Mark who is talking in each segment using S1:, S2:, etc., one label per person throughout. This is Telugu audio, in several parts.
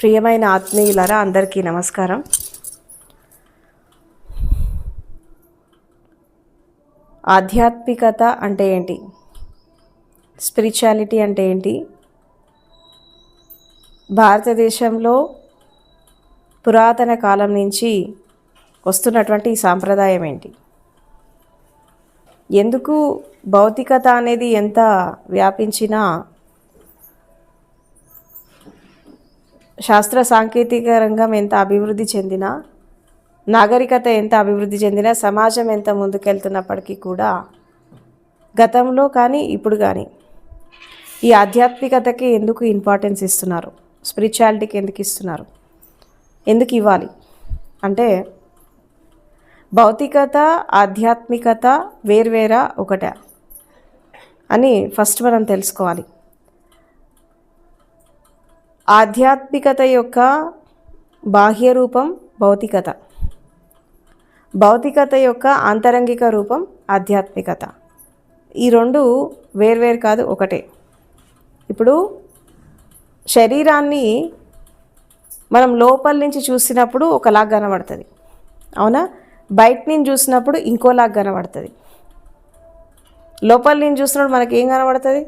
S1: ప్రియమైన ఆత్మీయులారా, అందరికీ నమస్కారం. ఆధ్యాత్మికత అంటే ఏంటి? స్పిరిచువాలిటీ అంటే ఏంటి? భారతదేశంలో పురాతన కాలం నుంచి వస్తున్నటువంటి ఈ సాంప్రదాయం ఏంటి? ఎందుకు భౌతికత అనేది ఎంత వ్యాపించినా, శాస్త్ర సాంకేతిక రంగం ఎంత అభివృద్ధి చెందినా, నాగరికత ఎంత అభివృద్ధి చెందినా, సమాజం ఎంత ముందుకెళ్తున్నప్పటికీ కూడా గతంలో కానీ ఇప్పుడు కానీ ఈ ఆధ్యాత్మికతకి ఎందుకు ఇంపార్టెన్స్ ఇస్తున్నారు? స్పిరిచువాలిటీకి ఎందుకు ఇస్తున్నారు? ఎందుకు ఇవ్వాలి అంటే, భౌతికత ఆధ్యాత్మికత వేర్వేరా ఒకటే అని ఫస్ట్ మనం తెలుసుకోవాలి. ఆధ్యాత్మికత యొక్క బాహ్య రూపం భౌతికత, భౌతికత యొక్క ఆంతరంగిక రూపం ఆధ్యాత్మికత. ఈ రెండు వేర్వేరు కాదు, ఒకటే. ఇప్పుడు శరీరాన్ని మనం లోపల నుంచి చూసినప్పుడు ఒకలాగా కనబడుతుంది, అవునా? బయట నుంచి చూసినప్పుడు ఇంకోలాగా కనబడుతుంది. లోపల నుంచి చూసినప్పుడు మనకి ఏం కనబడుతుంది?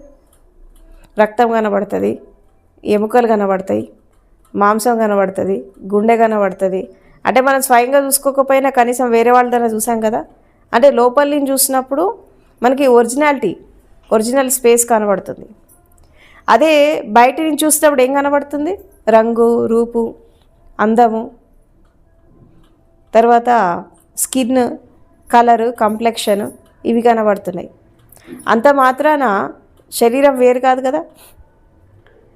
S1: రక్తం కనబడుతుంది, ఎముకలు కనబడతాయి, మాంసం కనబడుతుంది, గుండె కనబడుతుంది. అంటే మనం స్వయంగా చూసుకోకపోయినా కనీసం వేరే వాళ్ళ దగ్గర చూసాం కదా. అంటే లోపల నుంచి చూసినప్పుడు మనకి ఒరిజినల్ స్పేస్ కనబడుతుంది. అదే బయట నుంచి చూసినప్పుడు ఏం కనబడుతుంది? రంగు, రూపు, అందము, తర్వాత స్కిన్ కలరు, కంప్లెక్షన్, ఇవి కనబడుతున్నాయి. అంత మాత్రాన శరీరం వేరు కాదు కదా.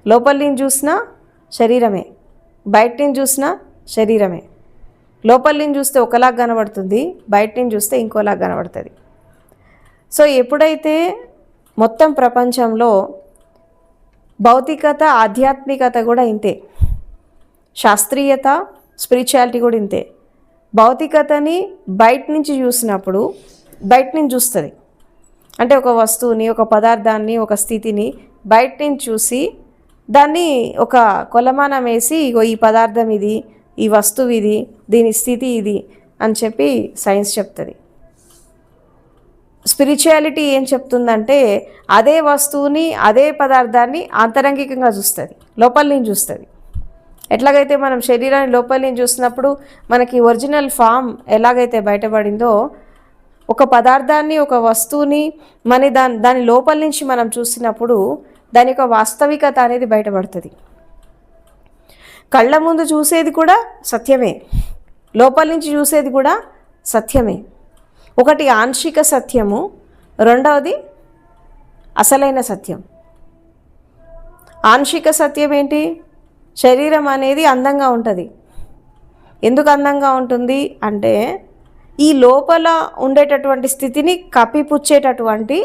S1: లోపల నుంచి చూసినా శరీరమే, బయట నుంచి చూసినా శరీరమే. లోపల నుంచి చూస్తే ఒకలాగా కనబడుతుంది, బయట నుంచి చూస్తే ఇంకోలాగా కనబడుతుంది. సో ఎప్పుడైతే మొత్తం ప్రపంచంలో భౌతికత ఆధ్యాత్మికత కూడా ఇంతే, శాస్త్రీయత స్పిరిచువాలిటీ కూడా ఇంతే. భౌతికతని బయట నుంచి చూసినప్పుడు బయట నుంచి చూస్తుంది. అంటే ఒక వస్తువుని, ఒక పదార్థాన్ని, ఒక స్థితిని బయట నుంచి చూసి దాన్ని ఒక కొలమానం వేసి, ఇగో ఈ పదార్థం ఇది, ఈ వస్తువు ఇది, దీని స్థితి ఇది అని చెప్పి సైన్స్ చెప్తుంది. స్పిరిచువాలిటీ ఏం చెప్తుందంటే, అదే వస్తువుని, అదే పదార్థాన్ని ఆంతరంగికంగా చూస్తుంది, లోపల నుంచి చూస్తుంది. ఎట్లాగైతే మనం శరీరాన్ని లోపల నుంచి చూసినప్పుడు మనకి ఒరిజినల్ ఫామ్ ఎలాగైతే బయటపడిందో, ఒక పదార్థాన్ని, ఒక వస్తువుని దాని లోపల నుంచి మనం చూసినప్పుడు దాని యొక్క వాస్తవికత అనేది బయటపడుతుంది. కళ్ళ ముందు చూసేది కూడా సత్యమే, లోపల నుంచి చూసేది కూడా సత్యమే. ఒకటి ఆంశిక సత్యము, రెండవది అసలైన సత్యం. ఆంశిక సత్యం ఏంటి? శరీరం అనేది అందంగా ఉంటుంది. ఎందుకు అందంగా ఉంటుంది అంటే, ఈ లోపల ఉండేటటువంటి స్థితిని కప్పిపుచ్చేటటువంటి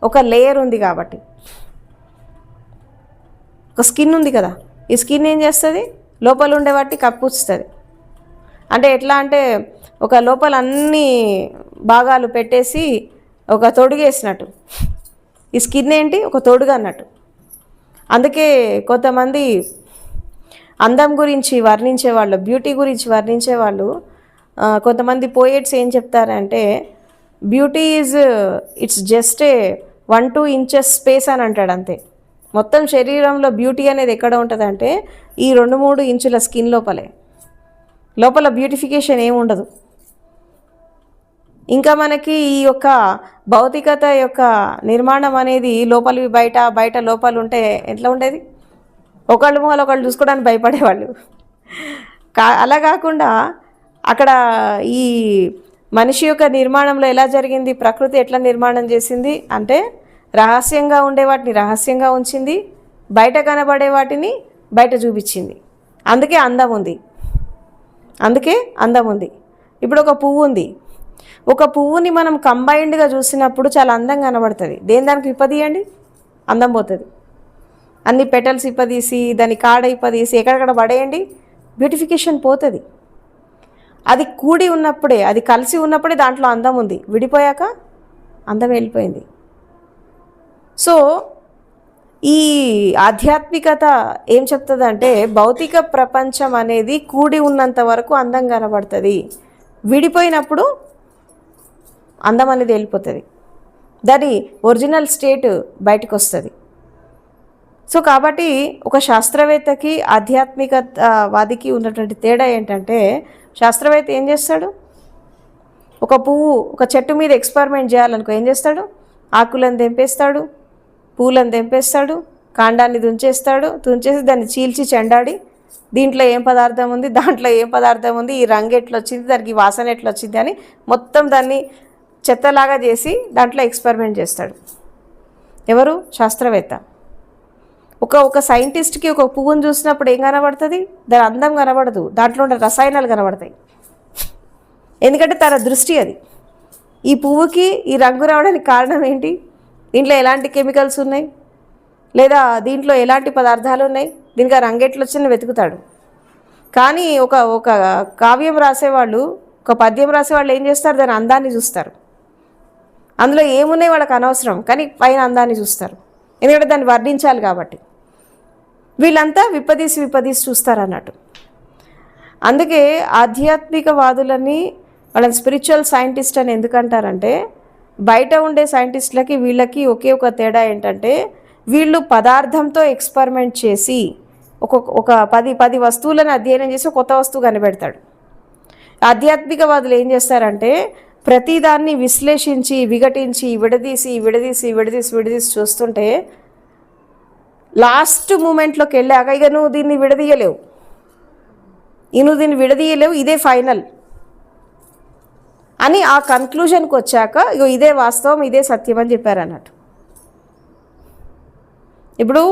S1: ఒక లేయర్ ఉంది కాబట్టి. ఒక స్కిన్ ఉంది కదా, ఈ స్కిన్ ఏం చేస్తుంది? లోపల ఉండే వాటిని కప్పుస్తుంది. అంటే ఎట్లా అంటే, ఒక లోపల అన్ని భాగాలు పెట్టేసి ఒక తొడుగేసినట్టు. ఈ స్కిన్ ఏంటి? ఒక తొడుగు అన్నట్టు. అందుకే కొంతమంది అందం గురించి వర్ణించేవాళ్ళు, బ్యూటీ గురించి వర్ణించేవాళ్ళు, కొంతమంది పోయెట్స్ ఏం చెప్తారంటే, beauty it's just 1-2 inches space అని అంటాడు, అంతే. మొత్తం శరీరంలో బ్యూటీ అనేది ఎక్కడ ఉంటుంది అంటే, ఈ 2-3 ఇంచుల స్కిన్ లోపల బ్యూటిఫికేషన్ ఏమి ఉండదు. ఇంకా మనకి ఈ యొక్క భౌతికత యొక్క నిర్మాణం అనేది లోపలి బయట లోపల ఉంటే ఎట్లా ఉండేది? ఒకళ్ళు చూసుకోవడానికి భయపడేవాళ్ళు. అలా కాకుండా అక్కడ ఈ మనిషి యొక్క నిర్మాణంలో ఎలా జరిగింది, ప్రకృతి ఎట్లా నిర్మాణం చేసింది అంటే, రహస్యంగా ఉండే వాటిని రహస్యంగా ఉంచింది, బయట కనబడే వాటిని బయట చూపించింది. అందుకే అందం ఉంది. ఇప్పుడు ఒక పువ్వు ఉంది, ఒక పువ్వుని మనం కంబైన్డ్గా చూసినప్పుడు చాలా అందంగా కనబడుతుంది. దానికి విప్పదీయండి, అందం పోతుంది. అన్ని పెటల్స్ ఇప్పదీసి, దాని కాడ ఇప్పదీసి ఎక్కడెక్కడ పడేయండి, బ్యూటిఫికేషన్ పోతుంది. అది కూడి ఉన్నప్పుడే, అది కలిసి ఉన్నప్పుడే దాంట్లో అందం ఉంది, విడిపోయాక అందం వెళ్ళిపోయింది. సో ఈ ఆధ్యాత్మికత ఏం చెప్తుందంటే భౌతిక ప్రపంచం అనేది కూడి ఉన్నంత వరకు అందం కనబడుతుంది, విడిపోయినప్పుడు అందం అనేది వెళ్ళిపోతుంది, దాని ఒరిజినల్ స్టేట్ బయటకు వస్తుంది. సో కాబట్టి ఒక శాస్త్రవేత్తకి ఆధ్యాత్మికవాదికి ఉన్నటువంటి తేడా ఏంటంటే, శాస్త్రవేత్త ఏం చేస్తాడు, ఒక పువ్వు ఒక చెట్టు మీద ఎక్స్పెరిమెంట్ చేయాలనుకో ఏం చేస్తాడు, ఆకులను తెంపేస్తాడు, పూలను తెంపేస్తాడు, కాండాన్ని తుంచేసి దాన్ని చీల్చి చెండాడి దీంట్లో ఏం పదార్థం ఉంది, దాంట్లో ఏం పదార్థం ఉంది, ఈ రంగు ఎట్లా వచ్చింది, దానికి వాసన ఎట్లా వచ్చింది అని మొత్తం దాన్ని చెత్తలాగా చేసి దాంట్లో ఎక్స్పెరిమెంట్ చేస్తాడు. ఎవరు? శాస్త్రవేత్త. ఒక సైంటిస్ట్కి ఒక పువ్వును చూసినప్పుడు ఏం కనబడుతుంది, దాని అందం కనబడదు, దాంట్లో ఉండే రసాయనాలు కనబడతాయి. ఎందుకంటే తన దృష్టి అది. ఈ పువ్వుకి ఈ రంగు రావడానికి కారణం ఏంటి, దీంట్లో ఎలాంటి కెమికల్స్ ఉన్నాయి, లేదా దీంట్లో ఎలాంటి పదార్థాలు ఉన్నాయి, దీనికి ఆ రంగు ఎట్లా వచ్చిందని వెతుకుతాడు. కానీ ఒక కావ్యం రాసేవాళ్ళు, ఒక పద్యం రాసేవాళ్ళు ఏం చేస్తారు, దాని అందాన్ని చూస్తారు. అందులో ఏమున్నాయి వాళ్ళకి అనవసరం, కానీ పైన అందాన్ని చూస్తారు, ఎందుకంటే దాన్ని వర్ణించాలి కాబట్టి. వీళ్ళంతా విప్పదీసి చూస్తారు అన్నట్టు. అందుకే ఆధ్యాత్మికవాదులని వాళ్ళని స్పిరిచువల్ సైంటిస్ట్ అని ఎందుకంటారంటే, బయట ఉండే సైంటిస్టులకి వీళ్ళకి ఒకే ఒక తేడా ఏంటంటే, వీళ్ళు పదార్థంతో ఎక్స్పెరిమెంట్ చేసి ఒక 10 వస్తువులను అధ్యయనం చేసి కొత్త వస్తువు కనిపెడతాడు. ఆధ్యాత్మికవాదులు ఏం చేస్తారంటే, ప్రతిదాన్ని విశ్లేషించి విఘటించి విడదీసి చూస్తుంటే లాస్ట్ మూమెంట్లోకి వెళ్ళాక ఇక నువ్వు దీన్ని విడదీయలేవు, ఇదే ఫైనల్ అని ఆ కన్క్లూజన్కి వచ్చాక ఇగో ఇదే వాస్తవం, ఇదే సత్యం అని చెప్పారు అన్నట్టు. ఇప్పుడు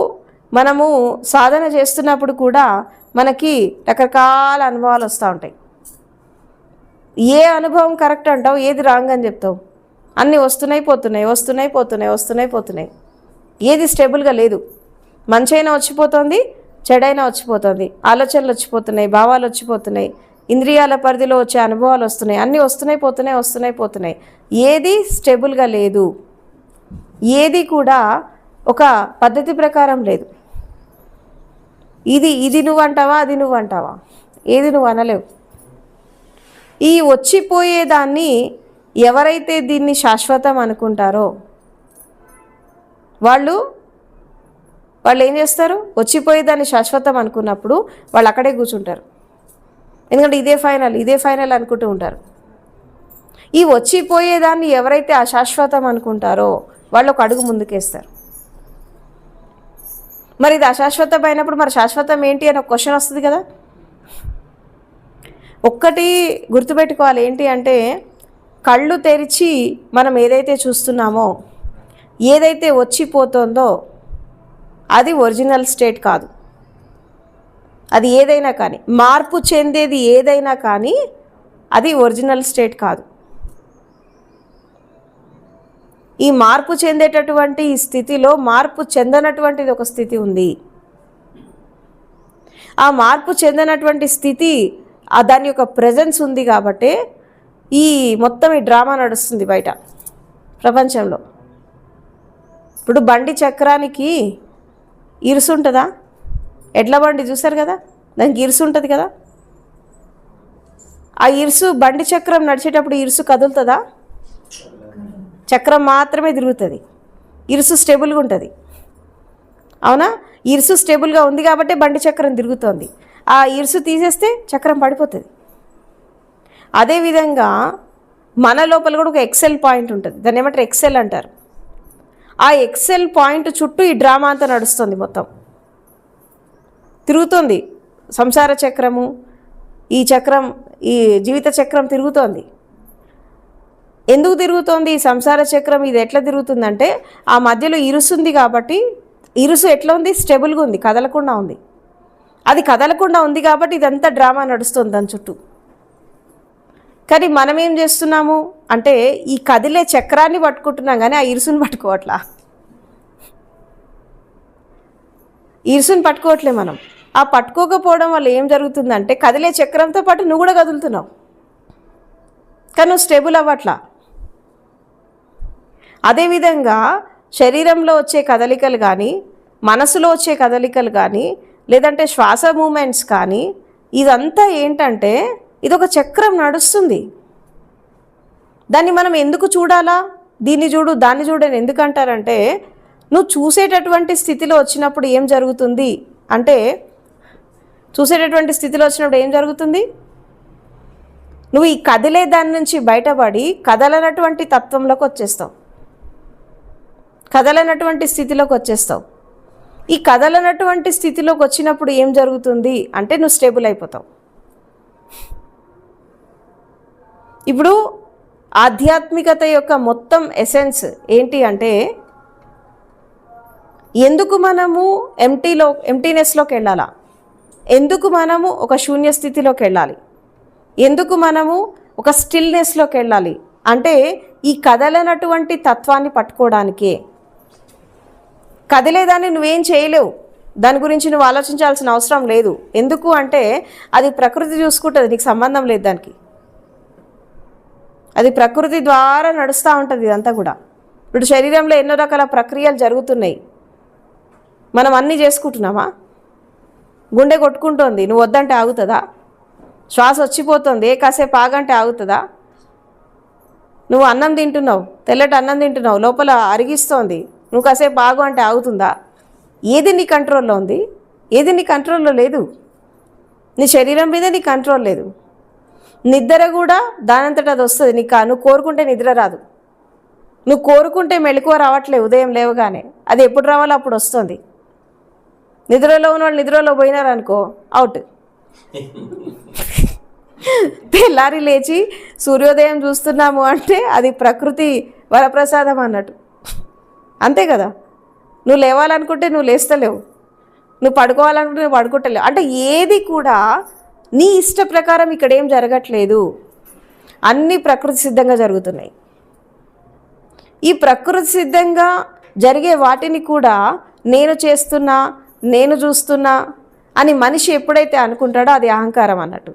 S1: మనము సాధన చేస్తున్నప్పుడు కూడా మనకి రకరకాల అనుభవాలు వస్తూ ఉంటాయి. ఏ అనుభవం కరెక్ట్ అంటావు, ఏది రాంగ్ అని చెప్తావు? అన్నీ వస్తున్నాయి పోతున్నాయి, ఏది స్టేబుల్గా లేదు. మంచి అయినా వచ్చిపోతుంది, చెడైనా వచ్చిపోతుంది, ఆలోచనలు వచ్చిపోతున్నాయి, భావాలు వచ్చిపోతున్నాయి, ఇంద్రియాల పరిధిలో వచ్చే అనుభవాలు వస్తున్నాయి, అన్నీ వస్తున్నాయి పోతున్నాయి. ఏది స్టేబుల్గా లేదు, ఏది కూడా ఒక పద్ధతి ప్రకారం లేదు. ఇది నువ్వు అంటావా, అది నువ్వు అంటావా, ఏది నువ్వు అనలేవు. ఈ వచ్చిపోయేదాన్ని ఎవరైతే దీన్ని శాశ్వతం అనుకుంటారో వాళ్ళు ఏం చేస్తారు, వచ్చిపోయేదాన్ని శాశ్వతం అనుకున్నప్పుడు వాళ్ళు అక్కడే కూర్చుంటారు. ఎందుకంటే ఇదే ఫైనల్ అనుకుంటూ ఉంటారు. ఈ వచ్చిపోయేదాన్ని ఎవరైతే అశాశ్వతం అనుకుంటారో వాళ్ళు ఒక అడుగు ముందుకేస్తారు. మరి ఇది అశాశ్వతం అయినప్పుడు మరి శాశ్వతం ఏంటి అని ఒక క్వశ్చన్ వస్తుంది కదా. ఒక్కటి గుర్తుపెట్టుకోవాలి, ఏంటి అంటే కళ్ళు తెరిచి మనం ఏదైతే చూస్తున్నామో, ఏదైతే వచ్చిపోతుందో అది ఒరిజినల్ స్టేట్ కాదు. అది ఏదైనా కానీ, మార్పు చెందేది ఏదైనా కానీ అది ఒరిజినల్ స్టేట్ కాదు. ఈ మార్పు చెందేటటువంటి ఈ స్థితిలో మార్పు చెందనటువంటిది ఒక స్థితి ఉంది. ఆ మార్పు చెందనటువంటి స్థితి దాని యొక్క ప్రెజెన్స్ ఉంది కాబట్టి ఈ మొత్తం ఈ డ్రామా నడుస్తుంది బయట ప్రపంచంలో. ఇప్పుడు బండి చక్రానికి ఇరుసు ఉంటుందా? ఎడ్ల బండి చూస్తారు కదా, దానికి ఇరుసు ఉంటుంది కదా. ఆ ఇరుసు బండి చక్రం నడిచేటప్పుడు ఇరుసు కదులుతుందా? చక్రం మాత్రమే తిరుగుతుంది, ఇరుసు స్టేబుల్గా ఉంటుంది. అవునా? ఇరుసు స్టేబుల్గా ఉంది కాబట్టి బండి చక్రం తిరుగుతోంది. ఆ ఇరుసు తీసేస్తే చక్రం పడిపోతుంది. అదేవిధంగా మన లోపల కూడా ఒక ఎక్సెల్ పాయింట్ ఉంటుంది, దాన్ని ఏమంటారు, ఎక్సెల్ అంటారు. ఆ ఎక్సెల్ పాయింట్ చుట్టూ ఈ డ్రామా అంతా నడుస్తుంది, మొత్తం తిరుగుతుంది. సంసార చక్రము, ఈ చక్రం, ఈ జీవిత చక్రం తిరుగుతోంది. ఎందుకు తిరుగుతోంది ఈ సంసార చక్రం? ఇది ఎట్లా తిరుగుతుందంటే ఆ మధ్యలో ఇరుసు ఉంది కాబట్టి, ఇరుసు ఎట్లా ఉంది, స్టేబుల్గా ఉంది, కదలకుండా ఉంది. అది కదలకుండా ఉంది కాబట్టి ఇదంతా డ్రామా నడుస్తుంది దాని చుట్టూ. కానీ మనం ఏం చేస్తున్నాము అంటే ఈ కదిలే చక్రాన్ని పట్టుకుంటున్నాం కానీ ఆ ఇరుసుని పట్టుకోవట్లా. ఇరుసుని పట్టుకోవట్లే మనం. ఆ పట్టుకోకపోవడం వల్ల ఏం జరుగుతుందంటే కదిలే చక్రంతో పాటు నువ్వు కూడా కదులుతున్నావు, కానీ నువ్వు స్టేబుల్ అవ్వట్లా. అదేవిధంగా శరీరంలో వచ్చే కదలికలు కానీ, మనసులో వచ్చే కదలికలు కానీ లేదంటే శ్వాస మూమెంట్స్ కానీ ఇదంతా ఏంటంటే ఇది ఒక చక్రం నడుస్తుంది. దాన్ని మనం ఎందుకు చూడాలా? దీన్ని చూడు దాన్ని చూడని ఎందుకంటారంటే, నువ్వు చూసేటటువంటి స్థితిలో వచ్చినప్పుడు ఏం జరుగుతుంది అంటే, చూసేటటువంటి స్థితిలో వచ్చినప్పుడు ఏం జరుగుతుంది? నువ్వు ఈ కదిలే దాని నుంచి బయటపడి కదలనటువంటి తత్వంలోకి వచ్చేస్తావు, కదలనటువంటి స్థితిలోకి వచ్చేస్తావు. ఈ కదలనటువంటి స్థితిలోకి వచ్చినప్పుడు ఏం జరుగుతుంది అంటే నువ్వు స్టేబుల్ అయిపోతావు. ఇప్పుడు ఆధ్యాత్మికత యొక్క మొత్తం ఎసెన్స్ ఏంటి అంటే, ఎందుకు మనము ఎంటీనెస్లోకి వెళ్ళాలా? ఎందుకు మనము ఒక శూన్య స్థితిలోకి వెళ్ళాలి? ఎందుకు మనము ఒక స్టిల్నెస్లోకి వెళ్ళాలి అంటే, ఈ కదలనటువంటి తత్వాన్ని పట్టుకోవడానికే. కదిలేదాన్ని నువ్వేం చేయలేవు, దాని గురించి నువ్వు ఆలోచించాల్సిన అవసరం లేదు. ఎందుకు అంటే అది ప్రకృతి చూసుకుంటుంది, నీకు సంబంధం లేదు దానికి. అది ప్రకృతి ద్వారా నడుస్తూ ఉంటుంది ఇదంతా కూడా. ఇప్పుడు శరీరంలో ఎన్నో రకాల ప్రక్రియలు జరుగుతున్నాయి, మనం అన్నీ చేసుకుంటున్నామా? గుండె కొట్టుకుంటోంది, నువ్వు వద్దంటే ఆగుతుందా? శ్వాస వచ్చిపోతుంది, కాసేపు ఆగంటే ఆగుతుందా? నువ్వు అన్నం తింటున్నావు, తెల్లటి అన్నం తింటున్నావు, లోపల అరిగిస్తోంది, నువ్వు కాసేపు ఆగు అంటే ఆగుతుందా? ఏది నీ కంట్రోల్లో ఉంది? ఏది నీ కంట్రోల్లో లేదు. నీ శరీరం మీద నీ కంట్రోల్ లేదు. నిద్ర కూడా దానంతటా అది వస్తుంది. నువ్వు కోరుకుంటే నిద్ర రాదు, నువ్వు కోరుకుంటే మెలకువ రావట్లేదు. ఉదయం లేవగానే అది ఎప్పుడు రావాలో అప్పుడు వస్తుంది. నిద్రలో ఉన్న వాళ్ళు నిద్రలో పోయినారనుకో అవుట్. తెల్లారి లేచి సూర్యోదయం చూస్తున్నాము అంటే అది ప్రకృతి వరప్రసాదం అన్నట్టు, అంతే కదా. నువ్వు లేవాలనుకుంటే నువ్వు లేస్తలేవు, నువ్వు పడుకోవాలనుకుంటే నువ్వు పడుకుంటలేవు. అంటే ఏది కూడా నీ ఇష్ట ప్రకారం ఇక్కడ ఏం జరగట్లేదు, అన్నీ ప్రకృతి సిద్ధంగా జరుగుతున్నాయి. ఈ ప్రకృతి సిద్ధంగా జరిగే వాటిని కూడా నేను చేస్తున్నా, నేను చూస్తున్నా అని మనిషి ఎప్పుడైతే అనుకుంటాడో అది అహంకారం అన్నట్టు.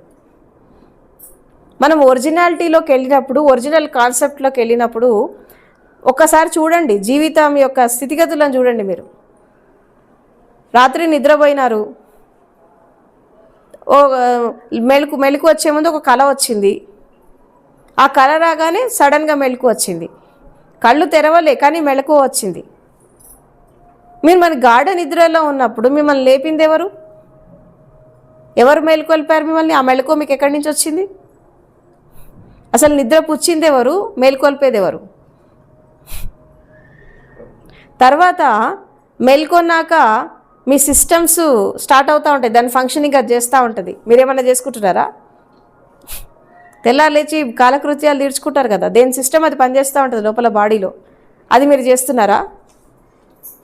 S1: మనం ఒరిజినాలిటీలోకి వెళ్ళినప్పుడు, ఒరిజినల్ కాన్సెప్ట్లోకి వెళ్ళినప్పుడు ఒక్కసారి చూడండి, జీవితం యొక్క స్థితిగతులను చూడండి. మీరు రాత్రి నిద్రపోయినారు, ఓ మెలకు వచ్చే ముందు ఒక కళ వచ్చింది. ఆ కళ రాగానే సడన్గా మెలకు వచ్చింది, కళ్ళు తెరవలే కానీ మెలకువ వచ్చింది. మీరు మన గాఢ నిద్రలో ఉన్నప్పుడు మిమ్మల్ని లేపింది ఎవరు? ఎవరు మేలుకొల్పారు మిమ్మల్ని? ఆ మెలకువ మీకు ఎక్కడి నుంచి వచ్చింది? అసలు నిద్ర పుచ్చింది ఎవరు? మేలుకొల్పేది ఎవరు? తర్వాత మేల్కొన్నాక మీ సిస్టమ్స్ స్టార్ట్ అవుతూ ఉంటాయి, దాని ఫంక్షనింగ్ అది చేస్తూ ఉంటుంది. మీరేమన్నా చేసుకుంటున్నారా? తెల్లారు లేచి కాలకృత్యాలు తీర్చుకుంటారు కదా, దేని సిస్టమ్ అది పనిచేస్తూ ఉంటుంది లోపల బాడీలో, అది మీరు చేస్తున్నారా?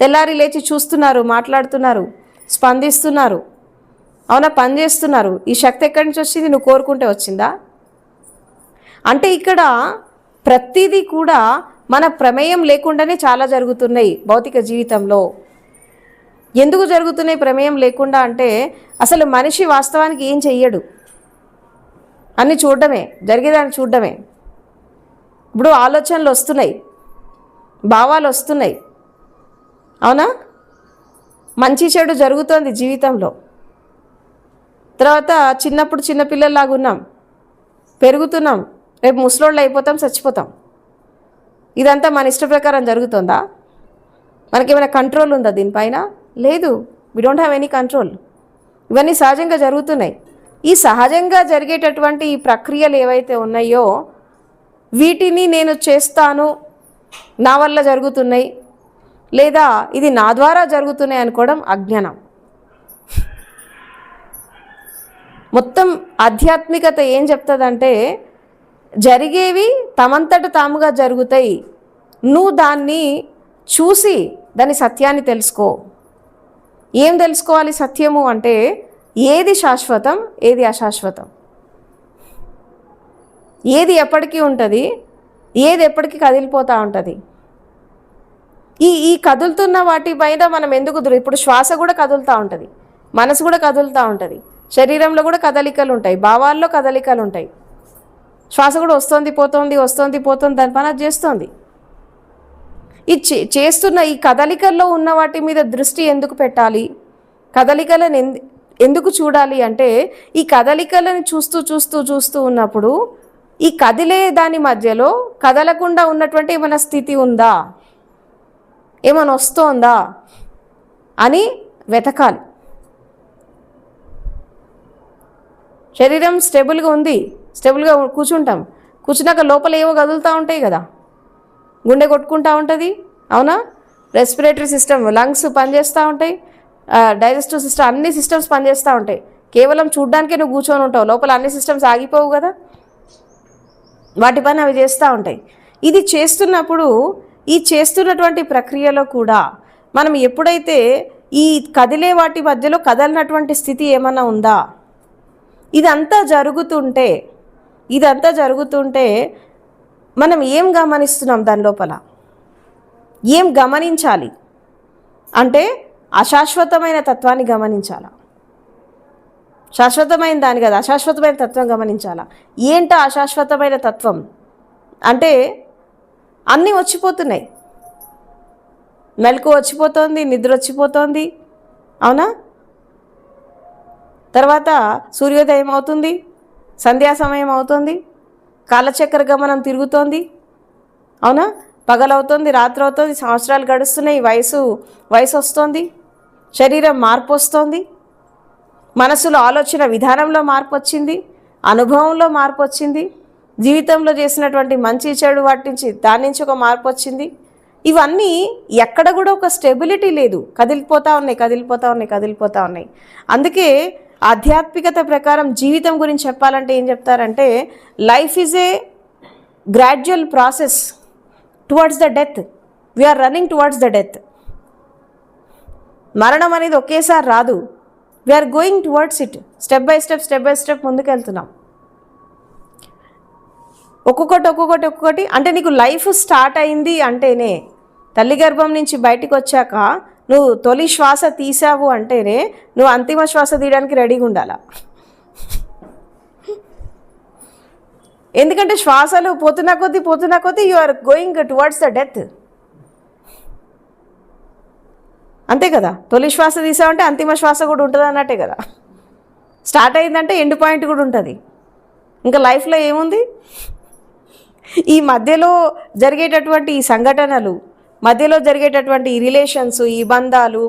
S1: తెల్లారి లేచి చూస్తున్నారు, మాట్లాడుతున్నారు, స్పందిస్తున్నారు, అవునా, పనిచేస్తున్నారు. ఈ శక్తి ఎక్కడి నుంచి వచ్చింది? నువ్వు కోరుకుంటే వచ్చిందా? అంటే ఇక్కడ ప్రతిదీ కూడా మన ప్రమేయం లేకుండానే చాలా జరుగుతున్నాయి భౌతిక జీవితంలో. ఎందుకు జరుగుతున్నాయి ప్రమేయం లేకుండా అంటే, అసలు మనిషి వాస్తవానికి ఏం చెయ్యడు, అన్నీ చూడడమే, జరిగేదాన్ని చూడడమే. ఇప్పుడు ఆలోచనలు వస్తున్నాయి, భావాలు వస్తున్నాయి, అవునా, మంచి చెడు జరుగుతోంది జీవితంలో. తర్వాత చిన్నప్పుడు చిన్నపిల్లల్లాగా ఉన్నాం, పెరుగుతున్నాం, రేపు ముసలోళ్ళు అయిపోతాం, చచ్చిపోతాం. ఇదంతా మన ఇష్ట ప్రకారం జరుగుతుందా? మనకేమైనా కంట్రోల్ ఉందా దీనిపైన? లేదు. We don't have any control. ఇవన్నీ సహజంగా జరుగుతున్నాయి. ఈ సహజంగా జరిగేటటువంటి ఈ ప్రక్రియలు ఏవైతే ఉన్నాయో వీటిని నేను చేస్తాను, నా వల్ల జరుగుతున్నాయి, లేదా ఇది నా ద్వారా జరుగుతున్నాయి అనుకోవడం అజ్ఞానం. మొత్తం ఆధ్యాత్మికత ఏం చెప్తుందంటే, జరిగేవి తమంతట తాముగా జరుగుతాయి, నువ్వు దాన్ని చూసి దాని సత్యాన్ని తెలుసుకో. ఏం తెలుసుకోవాలి సత్యము అంటే, ఏది శాశ్వతం, ఏది అశాశ్వతం, ఏది ఎప్పటికీ ఉంటుంది, ఏది ఎప్పటికీ కదిలిపోతూ ఉంటుంది. ఈ కదులుతున్న వాటిపైన మనం ఎందుకు ఇప్పుడు శ్వాస కూడా కదులుతూ ఉంటుంది, మనసు కూడా కదులుతూ ఉంటుంది, శరీరంలో కూడా కదలికలు ఉంటాయి, భావాల్లో కదలికలు ఉంటాయి. శ్వాస కూడా వస్తుంది పోతుంది, వస్తుంది పోతుంది, దాని పని అది చేస్తుంది. ఈ చేస్తున్న ఈ కదలికల్లో ఉన్న వాటి మీద దృష్టి ఎందుకు పెట్టాలి, కదలికలను ఎందుకు చూడాలి అంటే, ఈ కదలికలను చూస్తూ చూస్తూ చూస్తూ ఉన్నప్పుడు ఈ కదిలే దాని మధ్యలో కదలకుండా ఉన్నటువంటి ఏమైనా స్థితి ఉందా, ఏమైనా వస్తోందా అని వెతకాలి. శరీరం స్టేబుల్గా ఉంది, స్టేబుల్గా కూర్చుంటాం, కూర్చున్నాక లోపల ఏవో కదులుతూ ఉంటాయి కదా, గుండె కొట్టుకుంటూ ఉంటుంది, అవునా, రెస్పిరేటరీ సిస్టమ్, లంగ్స్ పనిచేస్తూ ఉంటాయి, డైజెస్టివ్ సిస్టమ్, అన్ని సిస్టమ్స్ పనిచేస్తూ ఉంటాయి. కేవలం చూడ్డానికే నువ్వు కూర్చొని ఉంటావు, లోపల అన్ని సిస్టమ్స్ ఆగిపోవు కదా, వాటి పని అవి చేస్తూ ఉంటాయి. ఇది చేస్తున్నప్పుడు ఈ చేస్తున్నటువంటి ప్రక్రియలో కూడా మనం ఎప్పుడైతే ఈ కదిలే వాటి మధ్యలో కదలినటువంటి స్థితి ఏమన్నా ఉందా, ఇదంతా జరుగుతుంటే మనం ఏం గమనిస్తున్నాం, దాని లోపల ఏం గమనించాలి అంటే అశాశ్వతమైన తత్వాన్ని గమనించాలా. శాశ్వతమైన దాని కదా, అశాశ్వతమైన తత్వం గమనించాలా. ఏంటో అశాశ్వతమైన తత్వం అంటే అన్నీ వచ్చిపోతున్నాయి, మెలకు వచ్చిపోతుంది, నిద్ర వచ్చిపోతుంది, అవునా, తర్వాత సూర్యోదయం అవుతుంది, సంధ్యా సమయం అవుతుంది, కాలచక్ర గమనం తిరుగుతోంది, అవునా, పగలవుతుంది, రాత్రి అవుతుంది, సంవత్సరాలు గడుస్తున్నాయి, వయసు వస్తుంది, శరీరం మార్పు వస్తుంది, మనసులో ఆలోచన విధానంలో మార్పు వచ్చింది, అనుభవంలో మార్పు వచ్చింది, జీవితంలో చేసినటువంటి మంచి చెడు వాటి నుంచి దాని నుంచి ఒక మార్పు వచ్చింది. ఇవన్నీ ఎక్కడ కూడా ఒక స్టెబిలిటీ లేదు, కదిలిపోతూ ఉన్నాయి. అందుకే ఆధ్యాత్మికత ప్రకారం జీవితం గురించి చెప్పాలంటే ఏం చెప్తారంటే, life is a gradual process towards the death, we are running towards the death. మరణం అనేది ఒకేసారి రాదు, we are going towards it, step by step ముందుకెళ్తున్నాం. ఒక్కొక్కటి అంటే నీకు లైఫ్ స్టార్ట్ అయింది అంటేనే, తల్లి గర్భం నుంచి బయటికి వచ్చాక నువ్వు తొలి శ్వాస తీసావు అంటేనే నువ్వు అంతిమ శ్వాస తీయడానికి రెడీగా ఉండాలా. ఎందుకంటే శ్వాసలు పోతున్నా కొద్దీ you are going towards the death. అంతే కదా, తొలి శ్వాస తీసావంటే అంతిమ శ్వాస కూడా ఉంటుంది అన్నట్టే కదా. స్టార్ట్ అయిందంటే ఎండ్ పాయింట్ కూడా ఉంటుంది. ఇంకా లైఫ్లో ఏముంది, ఈ మధ్యలో జరిగేటటువంటి ఈ సంఘటనలు, మధ్యలో జరిగేటటువంటి ఈ రిలేషన్స్, ఈ బంధాలు,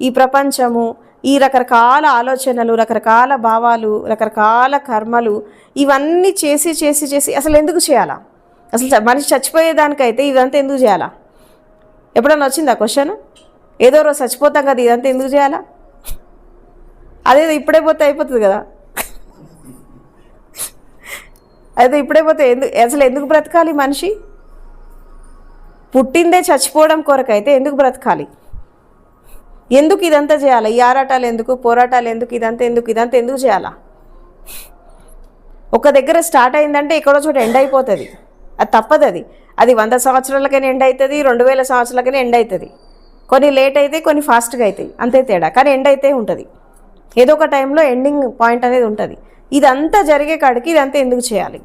S1: ఈ ప్రపంచము, ఈ రకరకాల ఆలోచనలు, రకరకాల భావాలు, రకరకాల కర్మలు, ఇవన్నీ చేసి అసలు ఎందుకు చేయాలా? అసలు మనిషి చచ్చిపోయేదానికైతే ఇదంతా ఎందుకు చేయాలా? ఎప్పుడన్నా వచ్చిందా క్వశ్చన్? ఏదో రోజు చచ్చిపోతాం కదా, ఇదంతా ఎందుకు చేయాలా? అదేదో ఇప్పుడే పోతే అయిపోతుంది కదా, అదే ఇప్పుడే పోతే అసలు ఎందుకు బ్రతకాలి మనిషి? పుట్టిందే చచ్చిపోవడం కొరకైతే ఎందుకు బ్రతకాలి? ఎందుకు ఇదంతా చేయాలి? ఈ ఆరాటాలు ఎందుకు, పోరాటాలు ఎందుకు, ఇదంతా ఎందుకు చేయాలా? ఒక దగ్గర స్టార్ట్ అయిందంటే ఎక్కడో చోట ఎండ్ అయిపోతుంది, అది తప్పదు. అది 100 సంవత్సరాలకైనా ఎండ్ అవుతుంది, 2000 సంవత్సరాలకైనా ఎండ్ అవుతుంది. కొన్ని లేట్ అయితే, కొన్ని ఫాస్ట్గా అవుతాయి, అంతే తేడా, కానీ ఎండ్ అయితే ఉంటుంది. ఏదో ఒక టైంలో ఎండింగ్ పాయింట్ అనేది ఉంటుంది. ఇదంతా జరిగే కాడికి ఇదంతా ఎందుకు చేయాలి?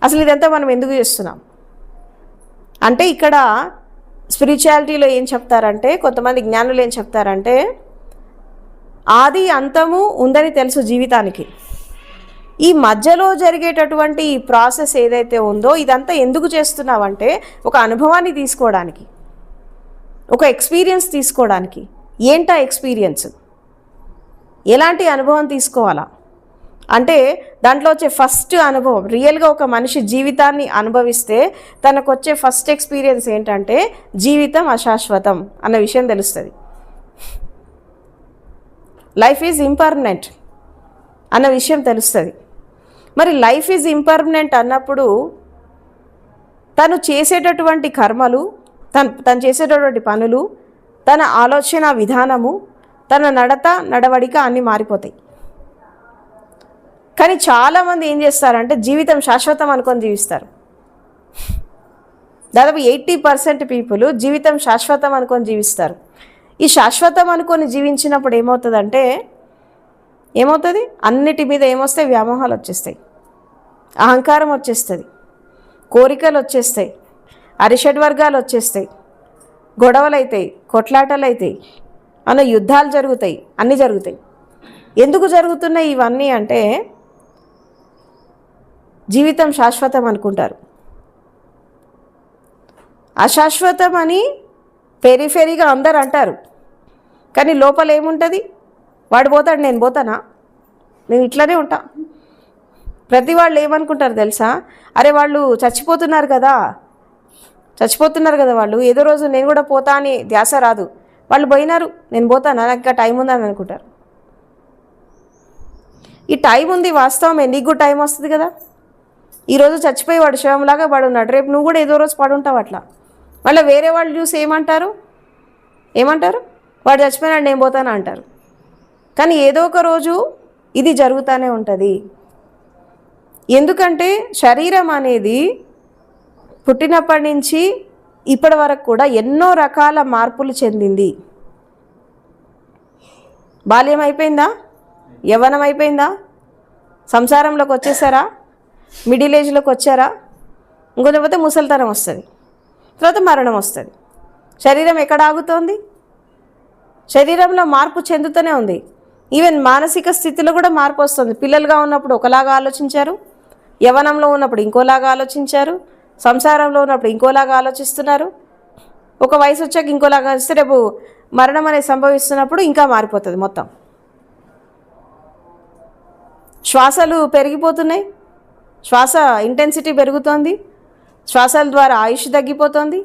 S1: అసలు ఇదంతా మనం ఎందుకు చేస్తున్నాం అంటే, ఇక్కడ స్పిరిచువాలిటీలో ఏం చెప్తారంటే, కొంతమంది జ్ఞానులు ఏం చెప్తారంటే, ఆది అంతము ఉందని తెలుసు జీవితానికి, ఈ మధ్యలో జరిగేటటువంటి ఈ ప్రాసెస్ ఏదైతే ఉందో ఇదంతా ఎందుకు చేస్తున్నావంటే ఒక అనుభవాన్ని తీసుకోవడానికి, ఒక ఎక్స్పీరియన్స్ తీసుకోవడానికి. ఏంటా ఎక్స్పీరియన్స్? ఎలాంటి అనుభవం తీసుకోవాలా అంటే, దాంట్లో వచ్చే ఫస్ట్ అనుభవం, రియల్గా ఒక మనిషి జీవితాన్ని అనుభవిస్తే తనకు వచ్చే ఫస్ట్ ఎక్స్పీరియన్స్ ఏంటంటే, జీవితం అశాశ్వతం అన్న విషయం తెలుస్తుంది. లైఫ్ ఈజ్ ఇంపర్మనెంట్ అన్న విషయం తెలుస్తుంది. మరి లైఫ్ ఈజ్ ఇంపర్మనెంట్ అన్నప్పుడు తను చేసేటటువంటి కర్మలు, తను చేసేటటువంటి పనులు, తన ఆలోచన విధానము, తన నడవడిక అన్నీ మారిపోతాయి. కానీ చాలామంది ఏం చేస్తారంటే జీవితం శాశ్వతం అనుకొని జీవిస్తారు. దాదాపు 80% పీపుల్ జీవితం శాశ్వతం అనుకొని జీవిస్తారు. ఈ శాశ్వతం అనుకొని జీవించినప్పుడు ఏమవుతుంది? అన్నిటి మీద ఏమొస్తాయి? వ్యామోహాలు వచ్చేస్తాయి, అహంకారం వచ్చేస్తుంది, కోరికలు వచ్చేస్తాయి, అరిషడ్ వర్గాలు వచ్చేస్తాయి, గొడవలు అవుతాయి, కొట్లాటలు అవుతాయి, అన్న యుద్ధాలు జరుగుతాయి, అన్నీ జరుగుతాయి. ఎందుకు జరుగుతున్నాయి ఇవన్నీ అంటే జీవితం శాశ్వతం అనుకుంటారు. అశాశ్వతం అని పెరిఫెరీగా అందరు అంటారు, కానీ లోపల ఏముంటుంది? వాడు పోతాడు, నేను పోతానా? నేను ఇట్లనే ఉంటా. ప్రతి వాళ్ళు ఏమనుకుంటారు తెలుసా? అరే వాళ్ళు చచ్చిపోతున్నారు కదా వాళ్ళు, ఏదో రోజు నేను కూడా పోతా అని ధ్యాస రాదు. వాళ్ళు పోయినారు, నేను పోతానా, నాకు ఇంకా టైం ఉందని అనుకుంటారు. ఈ టైం ఉంది వాస్తవమే, నీకు కూడా టైం వస్తుంది కదా. ఈరోజు చచ్చిపోయి వాడు శవంలాగా పడున్నాడు, రేపు నువ్వు కూడా ఏదో రోజు పడుంటావు అట్లా. మళ్ళీ వేరే వాళ్ళు చూసి ఏమంటారు? వాడు చచ్చిపోయినాడు, నేను పోతానా అంటారు. కానీ ఏదో ఒక రోజు ఇది జరుగుతూనే ఉంటుంది. ఎందుకంటే శరీరం అనేది పుట్టినప్పటి నుంచి ఇప్పటి వరకు కూడా ఎన్నో రకాల మార్పులు చెందింది. బాల్యం అయిపోయిందా? యవ్వనం అయిపోయిందా? సంసారంలోకి వచ్చేసారా? మిడిల్ ఏజ్లోకి వచ్చారా? ఇంకొంచెం పోతే ముసలితనం వస్తుంది, తర్వాత మరణం వస్తుంది. శరీరం ఎక్కడ ఆగుతోంది? శరీరంలో మార్పు చెందుతూనే ఉంది. ఈవెన్ మానసిక స్థితిలో కూడా మార్పు వస్తుంది. పిల్లలుగా ఉన్నప్పుడు ఒకలాగా ఆలోచించారు, యవ్వనంలో ఉన్నప్పుడు ఇంకోలాగా ఆలోచించారు, సంసారంలో ఉన్నప్పుడు ఇంకోలాగా ఆలోచిస్తున్నారు. ఒక వయసు వచ్చాక ఇంకోలాగా ఆలోచిస్తే రేపు మరణం అనేది సంభవిస్తున్నప్పుడు ఇంకా మారిపోతుంది మొత్తం. శ్వాసలు పెరిగిపోతున్నాయి, శ్వాస ఇంటెన్సిటీ పెరుగుతోంది, శ్వాసల ద్వారా ఆయుష్ తగ్గిపోతుంది,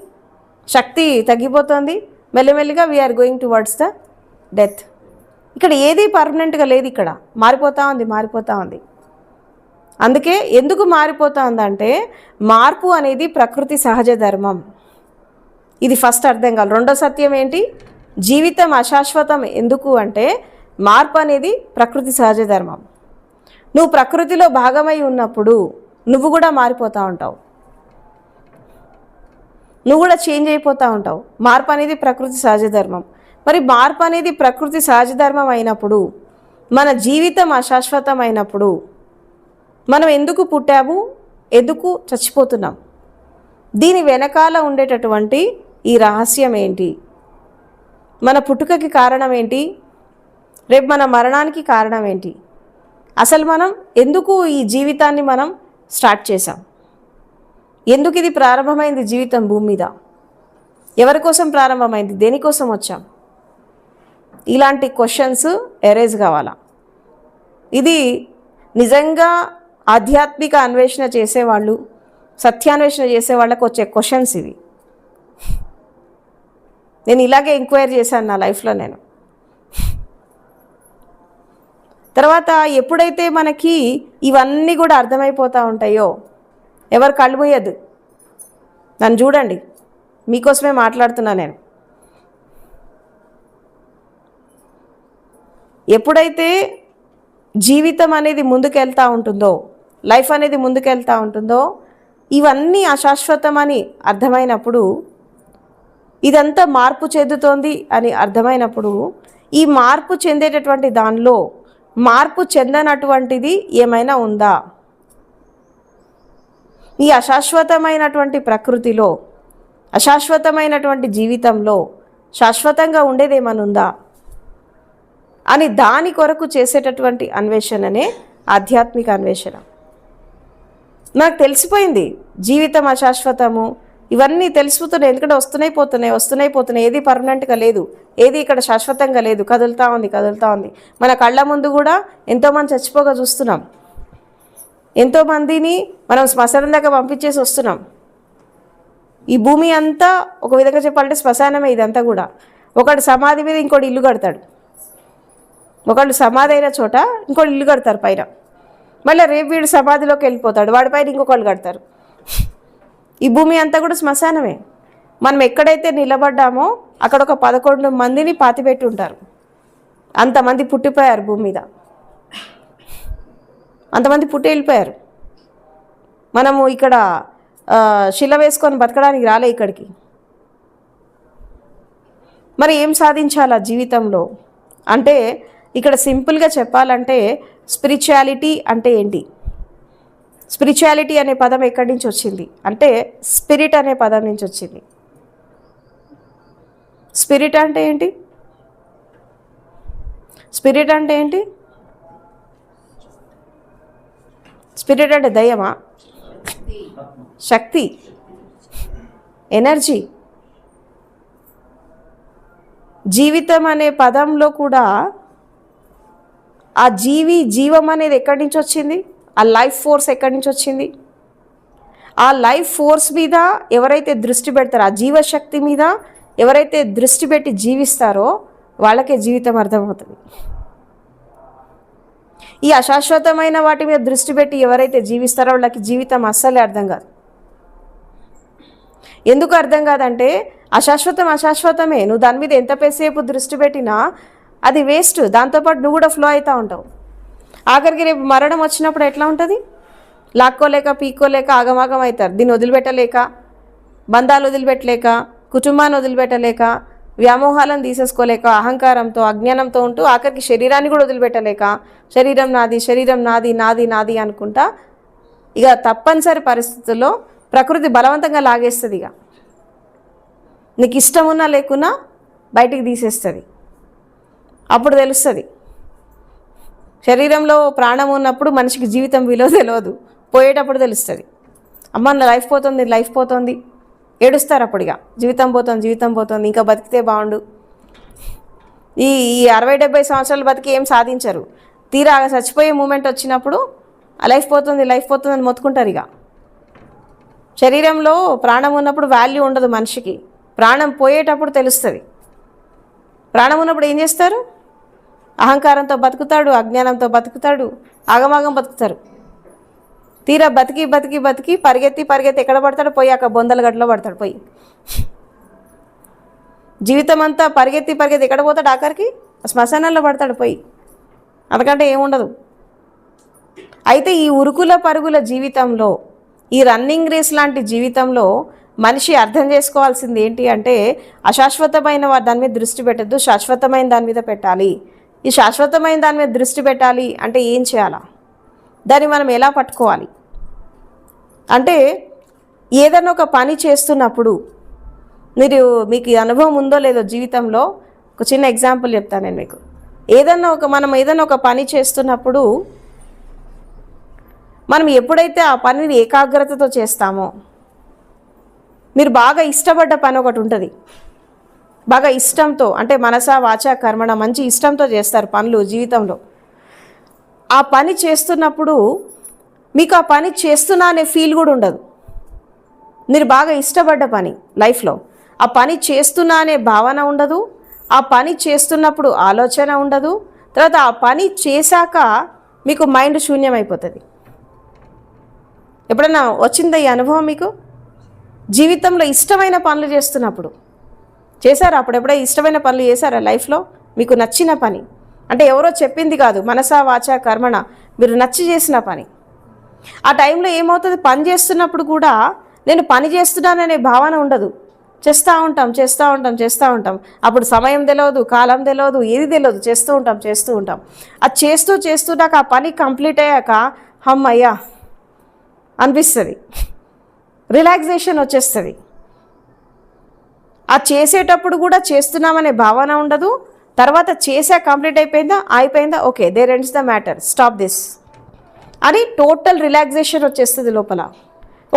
S1: శక్తి తగ్గిపోతుంది. మెల్లిమెల్లిగా we are going towards the death. ఇక్కడ ఏది పర్మనెంట్గా లేదు, ఇక్కడ మారిపోతూ ఉంది. అందుకే ఎందుకు మారిపోతూ ఉందంటే మార్పు అనేది ప్రకృతి సహజ ధర్మం. ఇది ఫస్ట్ అర్థం కాదు. రెండో సత్యం ఏంటి? జీవితం అశాశ్వతం ఎందుకు అంటే మార్పు అనేది ప్రకృతి సహజ ధర్మం. నువ్వు ప్రకృతిలో భాగమై ఉన్నప్పుడు నువ్వు కూడా మారిపోతూ ఉంటావు, నువ్వు కూడా చేంజ్ అయిపోతూ ఉంటావు. మార్పు అనేది ప్రకృతి సహజ ధర్మం. మరి మార్పు అనేది ప్రకృతి సహజ ధర్మం అయినప్పుడు, మన జీవితం అశాశ్వతం అయినప్పుడు మనం ఎందుకు పుట్టాము, ఎందుకు చచ్చిపోతున్నాం? దీని వెనకాల ఉండేటటువంటి ఈ రహస్యం ఏంటి? మన పుట్టుకకి కారణం ఏంటి? రేపు మన మరణానికి కారణం ఏంటి? అసలు మనం ఎందుకు ఈ జీవితాన్ని మనం స్టార్ట్ చేసాం? ఎందుకు ఇది ప్రారంభమైంది? జీవితం భూమి మీద ఎవరి కోసం ప్రారంభమైంది? దేనికోసం వచ్చాం? ఇలాంటి క్వశ్చన్స్ ఎరేజ్ కావాలా. ఇది నిజంగా ఆధ్యాత్మిక అన్వేషణ చేసేవాళ్ళు, సత్యాన్వేషణ చేసే వాళ్ళకు వచ్చే క్వశ్చన్స్ ఇవి. నేను ఇలాగే ఎంక్వైరీ చేశాను నా లైఫ్లో. నేను తర్వాత ఎప్పుడైతే మనకి ఇవన్నీ కూడా అర్థమైపోతూ ఉంటాయో, ఎవరు కళ్ళు మూయద్దు, నన్ను చూడండి, మీకోసమే మాట్లాడుతున్నా నేను. ఎప్పుడైతే జీవితం అనేది ముందుకెళ్తూ ఉంటుందో, లైఫ్ అనేది ముందుకెళ్తూ ఉంటుందో, ఇవన్నీ అశాశ్వతమని అర్థమైనప్పుడు, ఇదంతా మార్పు చెందుతోంది అని అర్థమైనప్పుడు, ఈ మార్పు చెందేటటువంటి దానిలో మార్పు చెందనటువంటిది ఏమైనా ఉందా? ఈ అశాశ్వతమైనటువంటి ప్రకృతిలో, అశాశ్వతమైనటువంటి జీవితంలో శాశ్వతంగా ఉండేది ఏమైనా ఉందా అని దాని కొరకు చేసేటటువంటి అన్వేషణనే ఆధ్యాత్మిక అన్వేషణ. నాకు తెలిసిపోయింది జీవితం అశాశ్వతము, ఇవన్నీ తెలిసిపోతున్నాయి. ఎందుకంటే వస్తున్నాయి పోతున్నాయి. ఏది పర్మనెంట్గా లేదు, ఏది ఇక్కడ శాశ్వతంగా లేదు. కదులుతూ ఉంది. మన కళ్ళ ముందు కూడా ఎంతోమంది చచ్చిపోగా చూస్తున్నాం, ఎంతోమందిని మనం శ్మశానం దాకా పంపించేసి వస్తున్నాం. ఈ భూమి అంతా ఒక విధంగా చెప్పాలంటే శ్మశానమే ఇదంతా కూడా. ఒకడు సమాధి మీద ఇంకోటి ఇల్లు కడతాడు, ఒకళ్ళు సమాధి అయిన చోట ఇంకోటి ఇల్లు కడతారు పైన. మళ్ళీ రేపు వీడు సమాధిలోకి వెళ్ళిపోతాడు, వాడి పైన ఇంకొకళ్ళు కడతారు. ఈ భూమి అంతా కూడా శ్మశానమే. మనం ఎక్కడైతే నిలబడ్డామో అక్కడ ఒక 11 మందిని పాతిపెట్టి ఉంటారు. అంతమంది పుట్టిపోయారు భూమి మీద, అంతమంది పుట్టి వెళ్ళిపోయారు. మనము ఇక్కడ శిల వేసుకొని బతకడానికి రాలే ఇక్కడికి. మరి ఏం సాధించాలా జీవితంలో అంటే, ఇక్కడ సింపుల్గా చెప్పాలంటే స్పిరిచువాలిటీ అంటే ఏంటి? స్పిరిచువాలిటీ అనే పదం ఎక్కడి నుంచి వచ్చింది అంటే స్పిరిట్ అనే పదం నుంచి వచ్చింది. స్పిరిట్ అంటే ఏంటి? స్పిరిట్ అంటే ఏంటి? స్పిరిట్ అంటే దయ్యమా? శక్తి, ఎనర్జీ. జీవితం అనే పదంలో కూడా ఆ జీవం అనేది ఎక్కడి నుంచి వచ్చింది? ఆ లైఫ్ ఫోర్స్ ఎక్కడి నుంచి వచ్చింది? ఆ లైఫ్ ఫోర్స్ మీద ఎవరైతే దృష్టి పెడతారో, ఆ జీవశక్తి మీద ఎవరైతే దృష్టి పెట్టి జీవిస్తారో వాళ్ళకే జీవితం అర్థమవుతుంది. ఈ అశాశ్వతమైన వాటి మీద దృష్టి పెట్టి ఎవరైతే జీవిస్తారో వాళ్ళకి జీవితం అస్సలే అర్థం కాదు. ఎందుకు అర్థం కాదంటే అశాశ్వతమే. నువ్వు దాని మీద ఎంతసేపు దృష్టి పెట్టినా అది వేస్ట్. దాంతోపాటు నువ్వు కూడా ఫ్లో అవుతూ ఉంటావు. ఆఖరికి రేపు మరణం వచ్చినప్పుడు ఎట్లా ఉంటుంది? లాక్కోలేక పీక్కోలేక ఆగమాగం అవుతారు. దీన్ని వదిలిపెట్టలేక, బంధాలు వదిలిపెట్టలేక, కుటుంబాన్ని వదిలిపెట్టలేక, వ్యామోహాలను తీసేసుకోలేక, అహంకారంతో అజ్ఞానంతో ఉంటూ ఆఖరికి శరీరాన్ని కూడా వదిలిపెట్టలేక, శరీరం నాది అనుకుంటా ఇక తప్పనిసరి పరిస్థితుల్లో ప్రకృతి బలవంతంగా లాగేస్తుంది. ఇక నీకు ఇష్టం ఉన్నా లేకున్నా బయటికి తీసేస్తుంది. అప్పుడు తెలుస్తుంది. శరీరంలో ప్రాణం ఉన్నప్పుడు మనిషికి జీవితం విలువ తెలియదు, పోయేటప్పుడు తెలుస్తుంది. అమ్మ నా లైఫ్ పోతుంది ఏడుస్తారు. అప్పుడు ఇక జీవితం పోతుంది, ఇంకా బతికితే బాగుండు. ఈ 60-70 సంవత్సరాలు బతికి ఏం సాధించరు. తీరా చచ్చిపోయే మూమెంట్ వచ్చినప్పుడు లైఫ్ పోతుంది అని మొత్తుకుంటారు. ఇక శరీరంలో ప్రాణం ఉన్నప్పుడు వాల్యూ ఉండదు మనిషికి, ప్రాణం పోయేటప్పుడు తెలుస్తుంది. ప్రాణం ఉన్నప్పుడు ఏం చేస్తారు? అహంకారంతో బతుకుతాడు, అజ్ఞానంతో బతుకుతాడు, ఆగమాగం బతుకుతారు. తీరా బతికి పరిగెత్తి ఎక్కడ పడతాడు? పోయాక బొందల గడ్డలో పడతాడు. పోయి జీవితం అంతా పరిగెత్తి ఎక్కడ పోతాడు? ఆఖరికి శ్మశానంలో పడతాడు పోయి. అందుకంటే ఏముండదు. అయితే ఈ ఉరుకుల పరుగుల జీవితంలో, ఈ రన్నింగ్ రేస్ లాంటి జీవితంలో మనిషి అర్థం చేసుకోవాల్సింది ఏంటి అంటే అశాశ్వతమైన దాని మీద దృష్టి పెట్టద్దు, శాశ్వతమైన దాని మీద పెట్టాలి. ఈ శాశ్వతమైన దాని మీద దృష్టి పెట్టాలి అంటే ఏం చేయాలా? దాన్ని మనం ఎలా పట్టుకోవాలి అంటే ఏదైనా ఒక పని చేస్తున్నప్పుడు మీకు అనుభవం ఉందో లేదో జీవితంలో ఒక చిన్న ఎగ్జాంపుల్ చెప్తాను నేను మీకు. మనం ఏదైనా ఒక పని చేస్తున్నప్పుడు మనం ఎప్పుడైతే ఆ పనిని ఏకాగ్రతతో చేస్తామో, మీరు బాగా ఇష్టపడ్డ పని ఒకటి ఉంటుంది, బాగా ఇష్టంతో అంటే మనసా వాచా కర్మణ మంచి ఇష్టంతో చేస్తారు పనులు జీవితంలో. ఆ పని చేస్తున్నప్పుడు మీకు ఆ పని చేస్తున్నా అనే ఫీల్ కూడా ఉండదు. మీరు బాగా ఇష్టపడ్డ పని లైఫ్లో ఆ పని చేస్తున్నా అనే భావన ఉండదు, ఆ పని చేస్తున్నప్పుడు ఆలోచన ఉండదు. తర్వాత ఆ పని చేశాక మీకు మైండ్ శూన్యమైపోతుంది. ఎప్పుడైనా వచ్చిందా ఈ అనుభవం మీకు? జీవితంలో ఇష్టమైన పనులు చేస్తున్నప్పుడు చేశారా? అప్పుడెప్పుడైనా ఇష్టమైన పనులు చేశారా లైఫ్లో? మీకు నచ్చిన పని అంటే ఎవరో చెప్పింది కాదు, మనసా వాచా కర్మణ మీరు నచ్చి చేసిన పని. ఆ టైంలో ఏమవుతుంది? పని చేస్తున్నప్పుడు కూడా నేను పని చేస్తున్నాననే భావన ఉండదు. చేస్తూ ఉంటాం. అప్పుడు సమయం తెలియదు, కాలం తెలియదు, ఏది తెలియదు. చేస్తూ ఉంటాం. అది చేస్తూ నాకు ఆ పని కంప్లీట్ అయ్యాక అమ్మయ్యా అనిపిస్తుంది, రిలాక్సేషన్ వచ్చేస్తుంది. ఆ చేసేటప్పుడు కూడా చేస్తున్నామనే భావన ఉండదు. తర్వాత కంప్లీట్ అయిపోయిందా okay, there ends the matter, stop this అని టోటల్ రిలాక్సేషన్ వచ్చేస్తుంది లోపల.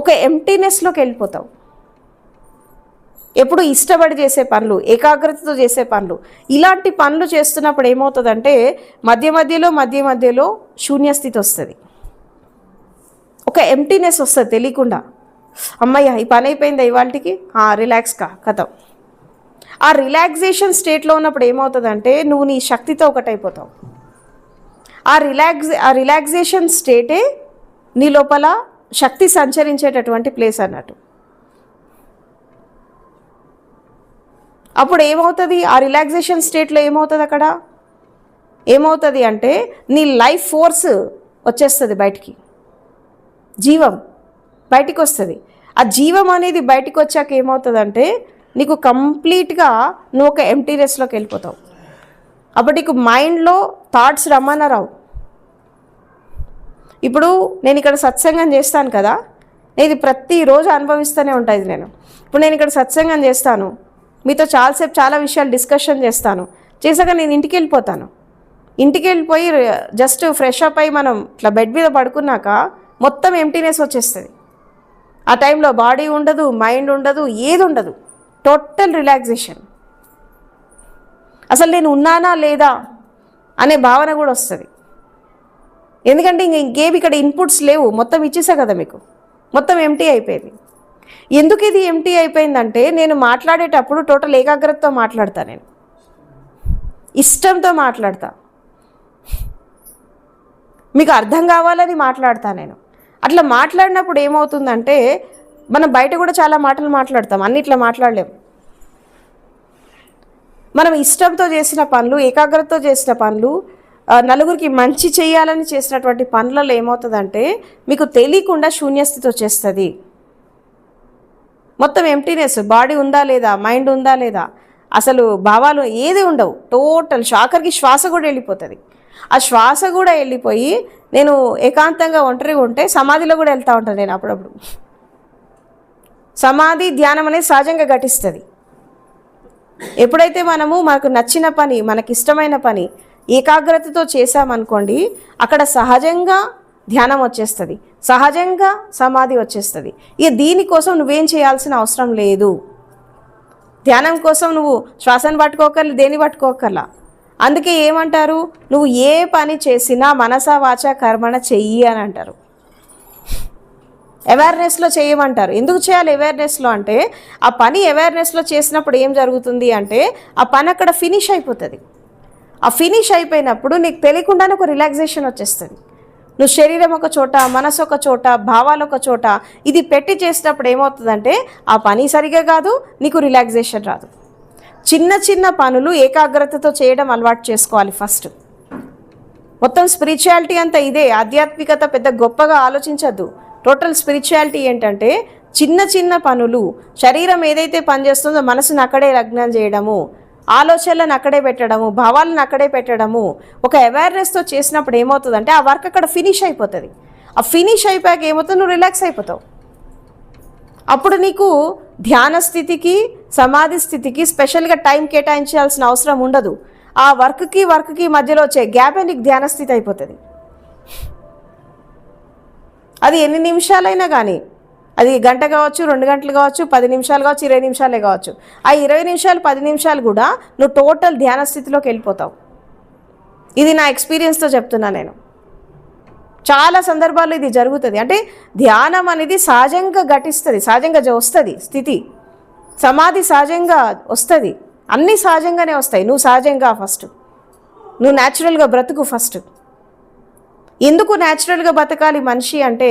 S1: ఒక ఎంప్టీనెస్లోకి వెళ్ళిపోతావు. ఎప్పుడు ఇష్టపడి చేసే పనులు, ఏకాగ్రతతో చేసే పనులు, ఇలాంటి పనులు చేస్తున్నప్పుడు ఏమవుతుందంటే మధ్యలో శూన్యస్థితి వస్తుంది, ఒక ఎంప్టీనెస్ వస్తుంది తెలియకుండా. అమ్మయ్య ఈ పని అయిపోయిందా ఇవాళకి, రిలాక్స్ కథం. ఆ రిలాక్సేషన్ స్టేట్లో ఉన్నప్పుడు ఏమవుతుందంటే నువ్వు నీ శక్తితో ఒకటైపోతావు. ఆ రిలాక్సేషన్ స్టేటే నీ లోపల శక్తి సంచరించేటటువంటి ప్లేస్ అన్నట్టు. అప్పుడు ఏమవుతుంది? ఆ రిలాక్సేషన్ స్టేట్లో ఏమవుతుంది? అక్కడ ఏమవుతుంది అంటే నీ లైఫ్ ఫోర్స్ వచ్చేస్తుంది బయటికి, జీవం బయటికి వస్తుంది. ఆ జీవం అనేది బయటికి వచ్చాక ఏమవుతుందంటే నీకు కంప్లీట్గా నువ్వు ఒక ఎంప్టీనెస్లోకి వెళ్ళిపోతావు. అప్పుడు నీకు మైండ్లో థాట్స్ రమ్మన్నా రావు. ఇప్పుడు నేను ఇక్కడ సత్సంగం చేస్తాను కదా, ఇది ప్రతిరోజు అనుభవిస్తూనే ఉంటుంది నేను. ఇప్పుడు నేను ఇక్కడ సత్సంగం చేస్తాను, మీతో చాలాసేపు చాలా విషయాలు డిస్కషన్ చేస్తాను, చేశాక నేను ఇంటికి వెళ్ళిపోతాను. ఇంటికి వెళ్ళిపోయి జస్ట్ ఫ్రెష్ అప్ అయ్యి మనం ఇట్లా బెడ్ మీద పడుకున్నాక మొత్తం ఎంటీనెస్ వచ్చేస్తుంది. ఆ టైంలో బాడీ ఉండదు, మైండ్ ఉండదు, ఏది ఉండదు, టోటల్ రిలాక్సేషన్. అసలు నేను ఉన్నానా లేదా అనే భావన కూడా వస్తుంది. ఎందుకంటే ఇంకేమి ఇక్కడ ఇన్పుట్స్ లేవు, మొత్తం ఇచ్చేసా కదా మీకు, మొత్తం ఎంటీ అయిపోయింది. ఎందుకు ఇది ఎంటీ అయిపోయిందంటే నేను మాట్లాడేటప్పుడు టోటల్ ఏకాగ్రతతో మాట్లాడతా, నేను ఇష్టంతో మాట్లాడతా, మీకు అర్థం కావాలని మాట్లాడతా నేను. అట్లా మాట్లాడినప్పుడు ఏమవుతుందంటే మనం బయట కూడా చాలా మాటలు మాట్లాడతాం, అన్నిట్లా మాట్లాడలేము. మనం ఇష్టంతో చేసిన పనులు, ఏకాగ్రతతో చేసిన పనులు, నలుగురికి మంచి చేయాలని చేసినటువంటి పనులలో ఏమవుతుందంటే మీకు తెలియకుండా శూన్యస్థితి వచ్చేస్తుంది. మొత్తం ఎంటీనెస్, బాడీ ఉందా లేదా, మైండ్ ఉందా లేదా, అసలు భావాలు ఏది ఉండవు, టోటల్ ఆఖరికి శ్వాస కూడా వెళ్ళిపోతుంది. ఆ శ్వాస కూడా వెళ్ళిపోయి నేను ఏకాంతంగా ఒంటరిగా ఉంటే సమాధిలో కూడా వెళ్తూ ఉంటాను నేను అప్పుడప్పుడు. సమాధి ధ్యానం అనేది సహజంగా ఘటిస్తుంది. ఎప్పుడైతే మనకు నచ్చిన పని, మనకి ఇష్టమైన పని ఏకాగ్రతతో చేశామనుకోండి, అక్కడ సహజంగా ధ్యానం వచ్చేస్తుంది, సహజంగా సమాధి వచ్చేస్తుంది. ఇక దీనికోసం నువ్వేం చేయాల్సిన అవసరం లేదు. ధ్యానం కోసం నువ్వు శ్వాసను పట్టుకోకర్లే, దేని పట్టుకోకర్లా. అందుకే ఏమంటారు, నువ్వు ఏ పని చేసినా మనస వాచ కర్మణ చెయ్యి అని అంటారు. అవేర్నెస్లో చేయమంటారు. ఎందుకు చేయాలి అవేర్నెస్లో అంటే, ఆ పని అవేర్నెస్లో చేసినప్పుడు ఏం జరుగుతుంది అంటే ఆ పని అక్కడ ఫినిష్ అయిపోతుంది. ఆ ఫినిష్ అయిపోయినప్పుడు నీకు తెలియకుండానే ఒక రిలాక్సేషన్ వచ్చేస్తుంది. నువ్వు శరీరం ఒక చోట, మనసు ఒక చోట, భావాలు ఒక చోట ఇది పెట్టి చేసినప్పుడు ఏమవుతుందంటే ఆ పని సరిగా కాదు, నీకు రిలాక్సేషన్ రాదు. చిన్న చిన్న పనులు ఏకాగ్రతతో చేయడం అలవాటు చేసుకోవాలి ఫస్ట్. మొత్తం స్పిరిచువాలిటీ అంతా ఇదే. ఆధ్యాత్మికత పెద్ద గొప్పగా ఆలోచించద్దు. టోటల్ స్పిరిచువాలిటీ ఏంటంటే చిన్న చిన్న పనులు, శరీరం ఏదైతే పనిచేస్తుందో మనసును అక్కడే లగ్నం చేయడము, ఆలోచనలను అక్కడే పెట్టడము, భావాలను అక్కడే పెట్టడము, ఒక అవేర్నెస్తో చేసినప్పుడు ఏమవుతుందంటే ఆ వర్క్ అక్కడ ఫినిష్ అయిపోతుంది. ఆ ఫినిష్ అయిపోయాక ఏమవుతుంది, నువ్వు రిలాక్స్ అయిపోతావు. అప్పుడు నీకు ధ్యాన స్థితికి, సమాధి స్థితికి స్పెషల్గా టైం కేటాయించాల్సిన అవసరం ఉండదు. ఆ వర్క్కి మధ్యలో వచ్చే గ్యాపే నీకు ధ్యాన స్థితి అయిపోతుంది. అది ఎన్ని నిమిషాలైనా కానీ, అది గంట కావచ్చు, 2 గంటలు కావచ్చు, 10 నిమిషాలు కావచ్చు, 20 నిమిషాలే కావచ్చు. ఆ 20 నిమిషాలు 10 నిమిషాలు కూడా నువ్వు టోటల్ ధ్యాన స్థితిలోకి వెళ్ళిపోతావు. ఇది నా ఎక్స్పీరియన్స్తో చెప్తున్నా నేను. చాలా సందర్భాల్లో ఇది జరుగుతుంది. అంటే ధ్యానం అనేది సహజంగా ఘటిస్తుంది, సహజంగా వస్తుంది స్థితి. సమాధి సహజంగా వస్తుంది, అన్నీ సహజంగానే వస్తాయి. నువ్వు సహజంగా ఫస్ట్, నువ్వు న్యాచురల్గా బ్రతుకు ఫస్ట్. ఎందుకు న్యాచురల్గా బతకాలి మనిషి అంటే,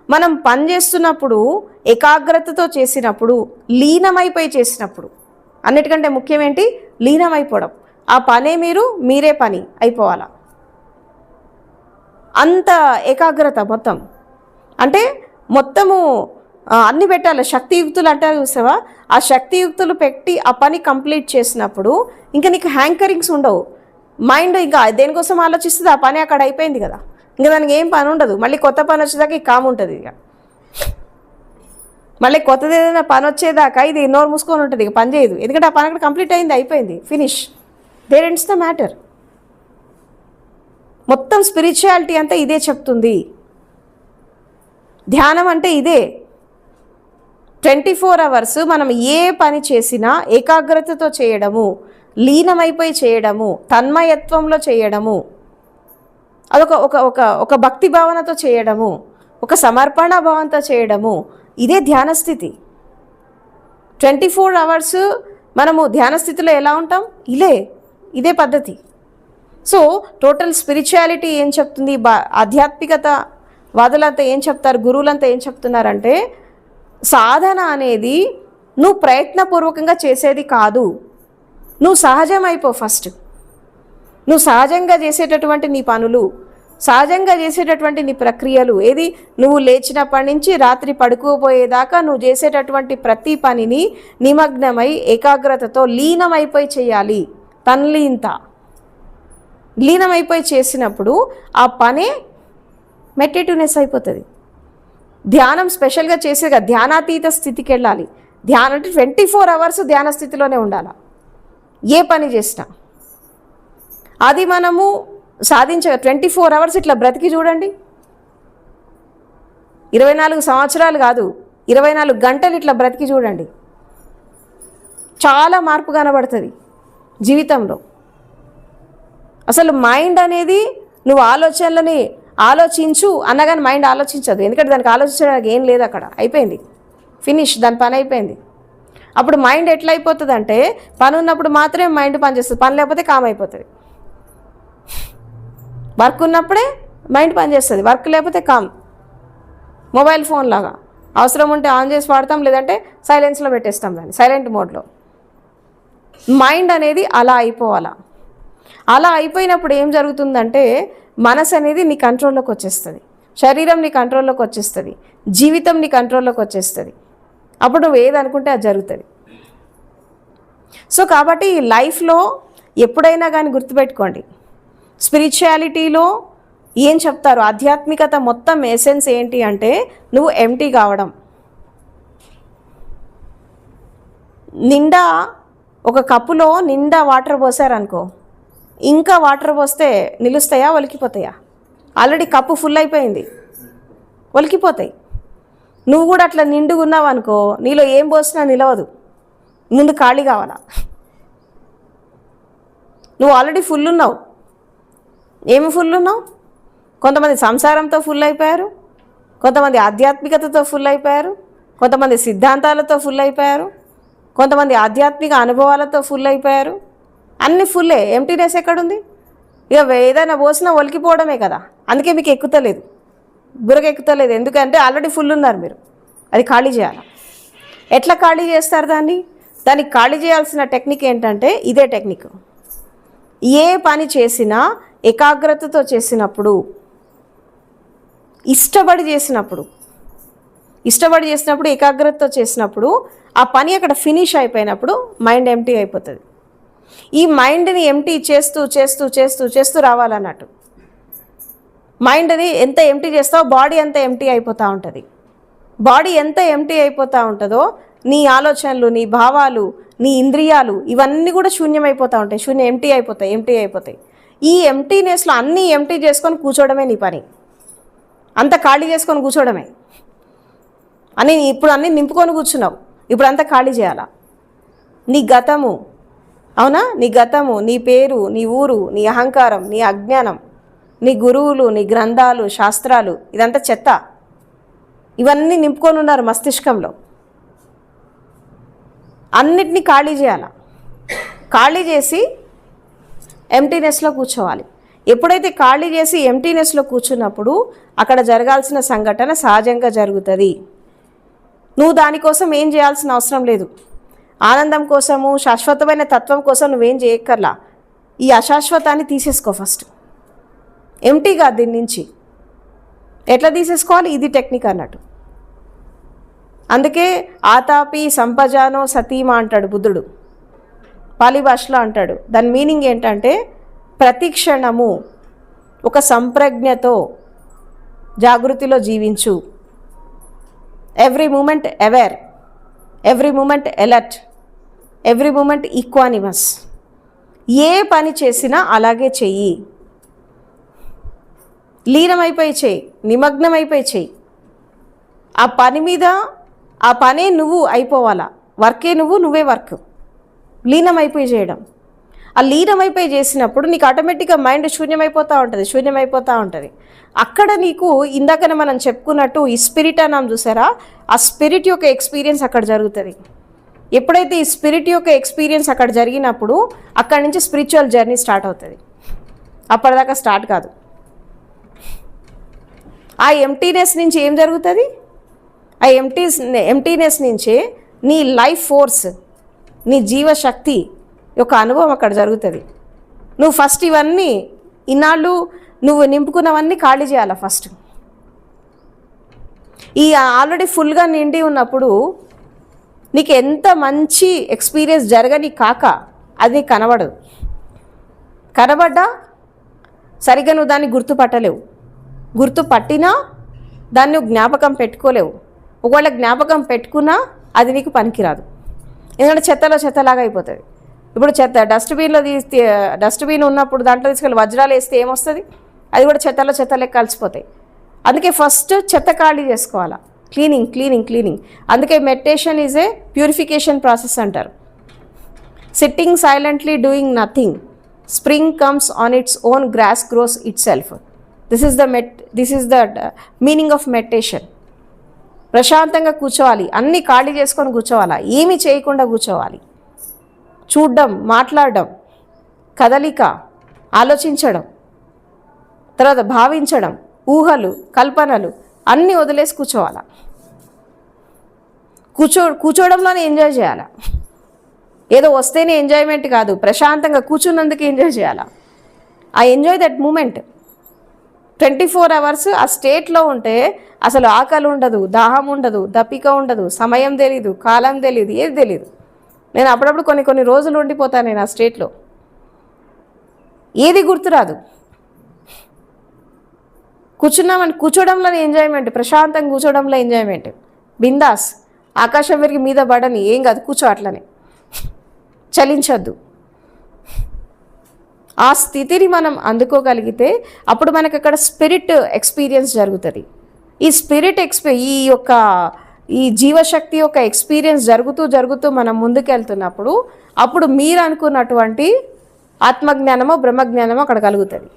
S1: మనం పని చేస్తున్నప్పుడు ఏకాగ్రతతో చేసినప్పుడు, లీనమైపోయి చేసినప్పుడు, అన్నిటికంటే ముఖ్యమేంటి, లీనమైపోవడం. ఆ పనే మీరే పని అయిపోవాలా, అంత ఏకాగ్రత మొత్తం. అంటే మొత్తము అన్ని పెట్టాలి. శక్తియుక్తులు అంటారు చూసావా, ఆ శక్తియుక్తులు పెట్టి ఆ పని కంప్లీట్ చేసినప్పుడు ఇంకా నీకు హ్యాంకరింగ్స్ ఉండవు. మైండ్ ఇంకా దేనికోసం ఆలోచిస్తుంది, ఆ పని అక్కడ అయిపోయింది కదా, ఇంకా దానికి ఏం పని ఉండదు. మళ్ళీ కొత్త పని వచ్చేదాకా ఈ కాము ఉంటుంది. ఇక మళ్ళీ కొత్తది ఏదైనా పని వచ్చేదాకా ఇది నోరు మూసుకొని ఉంటుంది, ఇక పని చేయదు. ఎందుకంటే ఆ పని అక్కడ కంప్లీట్ అయింది, అయిపోయింది, finish, there ends the matter. మొత్తం స్పిరిచువాలిటీ అంతా ఇదే చెప్తుంది. ధ్యానం అంటే ఇదే. 24 అవర్స్ మనం ఏ పని చేసినా ఏకాగ్రతతో చేయడము, లీనమైపోయి చేయడము, తన్మయత్వంలో చేయడము, అదొక ఒక ఒక ఒక భక్తి భావనతో చేయడము, ఒక సమర్పణ భావంతో చేయడము, ఇదే ధ్యాన స్థితి. 24 అవర్స్ మనము ధ్యాన స్థితిలో ఎలా ఉంటాం, ఇదే పద్ధతి. సో టోటల్ స్పిరిచువాలిటీ ఏం చెప్తుంది, ఆధ్యాత్మికత వాదులంతా ఏం చెప్తారు, గురువులంతా ఏం చెప్తున్నారంటే, సాధన అనేది నువ్వు ప్రయత్నపూర్వకంగా చేసేది కాదు. నువ్వు సహజమైపో ఫస్ట్. నువ్వు సహజంగా చేసేటటువంటి నీ పనులు, సహజంగా చేసేటటువంటి నీ ప్రక్రియలు, ఏది నువ్వు లేచినప్పటి నుంచి రాత్రి పడుకోపోయేదాకా నువ్వు చేసేటటువంటి ప్రతి పనిని నిమగ్నమై ఏకాగ్రతతో లీనమైపోయి చేయాలి. లీనమైపోయి చేసినప్పుడు ఆ పనే మెడిటేటివ్నెస్ అయిపోతుంది. ధ్యానం స్పెషల్గా చేసేగా ధ్యానాతీత స్థితికి వెళ్ళాలి. ధ్యానం అంటే 24 hours ధ్యాన స్థితిలోనే ఉండాలి ఏ పని చేసినా. అది మనము 24 hours ఇట్లా బ్రతికి చూడండి. 24 సంవత్సరాలు కాదు, 24 గంటలు ఇట్లా బ్రతికి చూడండి. చాలా మార్పు కనబడుతుంది జీవితంలో. అసలు మైండ్ అనేది నువ్వు ఆలోచనలని ఆలోచించు అన్నగాని మైండ్ ఆలోచించదు. ఎందుకంటే దానికి ఆలోచించడానికి ఏం లేదు, అక్కడ అయిపోయింది, ఫినిష్, దాని పని అయిపోయింది. అప్పుడు మైండ్ ఎట్లా అయిపోతుంది అంటే పని ఉన్నప్పుడు మాత్రమే మైండ్ పనిచేస్తుంది, పని లేకపోతే కామ్ అయిపోతుంది. వర్క్ ఉన్నప్పుడే మైండ్ పనిచేస్తుంది, వర్క్ లేకపోతే కామ్. మొబైల్ ఫోన్ లాగా అవసరం ఉంటే ఆన్ చేసి వాడతాం, లేదంటే సైలెన్స్లో పెట్టేస్తాం, దాన్ని సైలెంట్ మోడ్లో. మైండ్ అనేది అలా అయిపోవాలా. అలా అయిపోయినప్పుడు ఏం జరుగుతుందంటే మనసు అనేది నీ కంట్రోల్లోకి వచ్చేస్తుంది, శరీరం నీ కంట్రోల్లోకి వచ్చేస్తుంది, జీవితం నీ కంట్రోల్లోకి వచ్చేస్తుంది. అప్పుడు నువ్వు ఏదనుకుంటే అది జరుగుతుంది. సో కాబట్టి ఈ లైఫ్లో ఎప్పుడైనా కానీ గుర్తుపెట్టుకోండి, స్పిరిచువాలిటీలో ఏం చెప్తారు, ఆధ్యాత్మికత మొత్తం ఎసెన్స్ ఏంటి అంటే నువ్వు ఎంప్టీ కావడం. నిండా ఒక కప్పులో నిండా వాటర్ పోసారనుకో, ఇంకా వాటర్ పోస్తే నిలుస్తాయా, ఒలికిపోతాయా? ఆల్రెడీ కప్పు ఫుల్ అయిపోయింది, ఒలికిపోతాయి. నువ్వు కూడా అట్లా నిండుగా ఉన్నావు అనుకో, నీలో ఏం పోసినా నిలవదు, ముందు ఖాళీ కావాలా. నువ్వు ఆల్రెడీ ఫుల్ ఉన్నావు. ఏమి ఫుల్ ఉన్నావు? కొంతమంది సంసారంతో ఫుల్ అయిపోయారు, కొంతమంది ఆధ్యాత్మికతతో ఫుల్ అయిపోయారు, కొంతమంది సిద్ధాంతాలతో ఫుల్ అయిపోయారు, కొంతమంది ఆధ్యాత్మిక అనుభవాలతో ఫుల్ అయిపోయారు. అన్ని ఫుల్లే, ఎంటీనెస్ ఎక్కడుంది? ఇక ఏదైనా పోసినా ఒలికిపోవడమే కదా. అందుకే మీకు ఎక్కుతలేదు, బుర్రకు ఎక్కుతలేదు. ఎందుకంటే ఆల్రెడీ ఫుల్ ఉన్నారు మీరు. అది ఖాళీ చేయాలి. ఎట్లా ఖాళీ చేస్తారు దాన్ని? దానికి ఖాళీ చేయాల్సిన టెక్నిక్ ఏంటంటే ఇదే టెక్నిక్. ఏ పని చేసినా ఏకాగ్రతతో చేసినప్పుడు, ఇష్టపడి చేసినప్పుడు ఏకాగ్రతతో చేసినప్పుడు ఆ పని అక్కడ ఫినిష్ అయిపోయినప్పుడు మైండ్ ఎంప్టీ అయిపోతుంది. ఈ మైండ్ని ఎంప్టీ చేస్తూ చేస్తూ చేస్తూ చేస్తూ రావాలన్నట్టు. మైండ్ని ఎంత ఎంప్టీ చేస్తావో బాడీ అంత ఎంప్టీ అయిపోతూ ఉంటుంది. బాడీ ఎంత ఎంప్టీ అయిపోతూ ఉంటుందో నీ ఆలోచనలు, నీ భావాలు, నీ ఇంద్రియాలు ఇవన్నీ కూడా శూన్యమైపోతూ ఉంటాయి, ఎంప్టీ అయిపోతాయి. ఈ ఎంప్టీనెస్లో అన్నీ ఎంప్టీ చేసుకొని కూర్చోవడమే నీ పని. అంత ఖాళీ చేసుకొని కూర్చోవడమే. ఇప్పుడు అన్నీ నింపుకొని కూర్చున్నావు, ఇప్పుడు అంతా ఖాళీ చేయాలా. నీ గతము, అవునా, నీ గతము, నీ పేరు, నీ ఊరు, నీ అహంకారం, నీ అజ్ఞానం, నీ గురువులు, నీ గ్రంథాలు, శాస్త్రాలు, ఇదంతా చెత్త. ఇవన్నీ నింపుకొని ఉన్నారు మస్తిష్కంలో. అన్నిటినీ ఖాళీ చేయాల. ఖాళీ చేసి ఎంటీనెస్లో కూర్చోవాలి. ఎప్పుడైతే ఖాళీ చేసి ఎంటీనెస్లో కూర్చున్నప్పుడు అక్కడ జరగాల్సిన సంఘటన సహజంగా జరుగుతుంది. నువ్వు దానికోసం ఏం చేయాల్సిన అవసరం లేదు. ఆనందం కోసము, శాశ్వతమైన తత్వం కోసం నువ్వేం చేయక్కర్లా. ఈ అశాశ్వతాన్ని తీసేసుకో ఫస్ట్. ఎంటీగా దీని నుంచి ఎట్లా తీసేసుకోవాలి, ఇది టెక్నిక్ అన్నట్టు. అందుకే ఆతాపి సంపజానో సతీమా అంటాడు బుద్ధుడు, పాలి భాషలో అంటాడు. దాని మీనింగ్ ఏంటంటే ప్రతి క్షణము ఒక సంప్రజ్ఞతో జాగృతిలో జీవించు. Every moment aware, every moment alert, every moment equanimous. ఏ పని చేసినా అలాగే చెయ్యి, లీనమైపోయి చెయ్యి, నిమగ్నమైపోయి చెయ్యి. ఆ పని మీద, ఆ పనే నువ్వు అయిపోవాలా, వర్కే నువ్వే వర్క్. లీనమైపోయి చేయడం. ఆ లీనమైపోయి చేసినప్పుడు నీకు ఆటోమేటిక్గా మైండ్ శూన్యమైపోతూ ఉంటుంది. అక్కడ నీకు ఇందాకనే మనం చెప్పుకున్నట్టు ఈ స్పిరిట్ అన్నాం చూసారా, ఆ స్పిరిట్ యొక్క ఎక్స్పీరియన్స్ అక్కడ జరుగుతుంది. ఎప్పుడైతే ఈ స్పిరిట్ యొక్క ఎక్స్పీరియన్స్ అక్కడ జరిగినప్పుడు అక్కడి నుంచి స్పిరిచువల్ జర్నీ స్టార్ట్ అవుతుంది. అప్పటిదాకా స్టార్ట్ కాదు. ఆ ఎంటీనెస్ నుంచి ఏం జరుగుతుంది? ఆ ఎంటీనెస్ నుంచే నీ లైఫ్ ఫోర్స్, నీ జీవశక్తి యొక్క అనుభవం అక్కడ జరుగుతుంది. నువ్వు ఫస్ట్ ఇవన్నీ ఇన్నాళ్ళు నువ్వు నింపుకున్నవన్నీ ఖాళీ చేయాలి ఫస్ట్. ఈ ఆల్రెడీ ఫుల్గా నిండి ఉన్నప్పుడు నీకు ఎంత మంచి ఎక్స్పీరియన్స్ జరగని కాక అది కనబడ్డా సరిగ్గా నువ్వు దాన్ని గుర్తుపట్టలేవు. గుర్తుపట్టినా దాన్ని నువ్వు జ్ఞాపకం పెట్టుకోలేవు. ఒకవేళ జ్ఞాపకం పెట్టుకున్నా అది నీకు పనికిరాదు. ఎందుకంటే చెత్తలో చెత్తలాగా అయిపోతుంది. ఇప్పుడు డస్ట్బిన్ ఉన్నప్పుడు దాంట్లో తీసుకెళ్ళి వజ్రాలు వేస్తే ఏమొస్తుంది? అది కూడా చెత్తలో చెత్తలే కలిసిపోతాయి. అందుకే ఫస్ట్ చెత్త ఖాళీ చేసుకోవాలా. క్లీనింగ్. అందుకే meditation is a purification process అంటారు. Sitting silently doing nothing, spring comes on its own, grass grows itself. This is the meaning of meditation. ప్రశాంతంగా కూర్చోవాలి, అన్నీ ఖాళీ చేసుకొని కూర్చోవాలా, ఏమీ చేయకుండా కూర్చోవాలి. చూడడం, మాట్లాడడం, కదలిక, ఆలోచించడం, తర్వాత భావించడం, ఊహలు, కల్పనలు అన్నీ వదిలేసి కూర్చోవాలా. కూర్చోవడంలోనే ఎంజాయ్ చేయాలా. ఏదో వస్తేనే ఎంజాయ్మెంట్ కాదు, ప్రశాంతంగా కూర్చున్నందుకు ఎంజాయ్ చేయాలా. Enjoy that moment. 24 hours ఆ స్టేట్లో ఉంటే అసలు ఆకలి ఉండదు, దాహం ఉండదు, దప్పిక ఉండదు, సమయం తెలీదు, కాలం తెలీదు, ఏది తెలీదు. నేను అప్పుడప్పుడు కొన్ని రోజులు ఉండిపోతాను నేను ఆ స్టేట్లో. ఏది గుర్తురాదు. కూర్చోవడంలోనే ఎంజాయ్మెంట్, ప్రశాంతంగా కూర్చోవడంలో ఎంజాయ్మెంట్. బిందాస్, ఆకాశం విరిగి మీద పడని, ఏం కాదు, కూర్చో అట్లనే, చలించద్దు. ఆ స్థితిని మనం అందుకోగలిగితే అప్పుడు మనకు అక్కడ స్పిరిట్ ఎక్స్పీరియన్స్ జరుగుతుంది. ఈ జీవశక్తి యొక్క ఎక్స్పీరియన్స్ జరుగుతూ మనం ముందుకెళ్తున్నప్పుడు అప్పుడు మీరు అనుకున్నటువంటి ఆత్మజ్ఞానమో బ్రహ్మజ్ఞానమో అక్కడ కలుగుతుంది.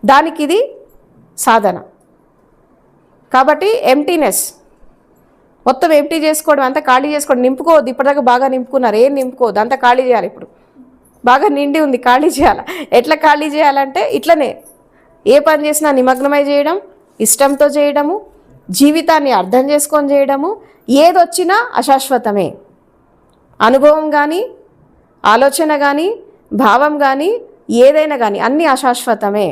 S1: దానికి ఇది సాధన. కాబట్టి ఎంప్టీనెస్ మొత్తం ఎంప్టీ చేసుకోవడం, అంతా ఖాళీ చేసుకోవడం. నింపుకోవద్దు. ఇప్పటిదాకా బాగా నింపుకున్నారు, ఏం నింపుకోవద్దు, అంతా ఖాళీ చేయాలి. ఇప్పుడు బాగా నిండి ఉంది, ఖాళీ చేయాలి. ఎట్లా ఖాళీ చేయాలంటే ఇట్లనే ఏ పని చేసినా నిమగ్నమై చేయడం, ఇష్టంతో చేయడము, జీవితాన్ని అర్థం చేసుకొని చేయడము. ఏదొచ్చినా అశాశ్వతమే. అనుభవం కానీ, ఆలోచన కానీ, భావం కానీ, ఏదైనా కానీ అన్నీ అశాశ్వతమే.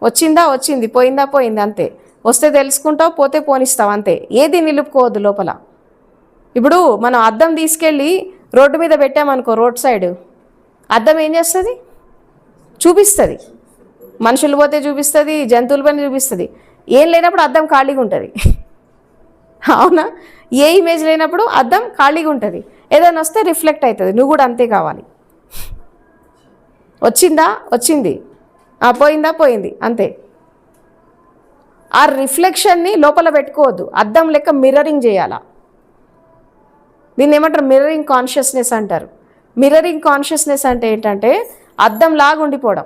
S1: వచ్చిందా వచ్చింది, పోయిందా పోయింది, అంతే. వస్తే తెలుసుకుంటావు, పోతే పోనిస్తావు, అంతే. ఏది నిలుపుకోవద్దు లోపల. ఇప్పుడు మనం అద్దం తీసుకెళ్ళి రోడ్డు మీద పెట్టామనుకో, రోడ్ సైడ్ అద్దం ఏం చేస్తుంది? చూపిస్తుంది. మనుషులు పోతే చూపిస్తుంది, జంతువుల పని చూపిస్తుంది. ఏం లేనప్పుడు అద్దం ఖాళీగా ఉంటుంది. అవునా? ఏ ఇమేజ్ లేనప్పుడు అద్దం ఖాళీగా ఉంటుంది. ఏదైనా వస్తే రిఫ్లెక్ట్ అవుతుంది. నువ్వు కూడా అంతే కావాలి. వచ్చిందా వచ్చింది, పోయిందా పోయింది, అంతే. ఆ రిఫ్లెక్షన్ని లోపల పెట్టుకోవద్దు. అద్దం లెక్క మిర్రరింగ్ చేయాలా. దీన్ని ఏమంటారు? మిర్రరింగ్ కాన్షియస్నెస్ అంటారు. మిర్రరింగ్ కాన్షియస్నెస్ అంటే ఏంటంటే అద్దం లాగా ఉండిపోవడం.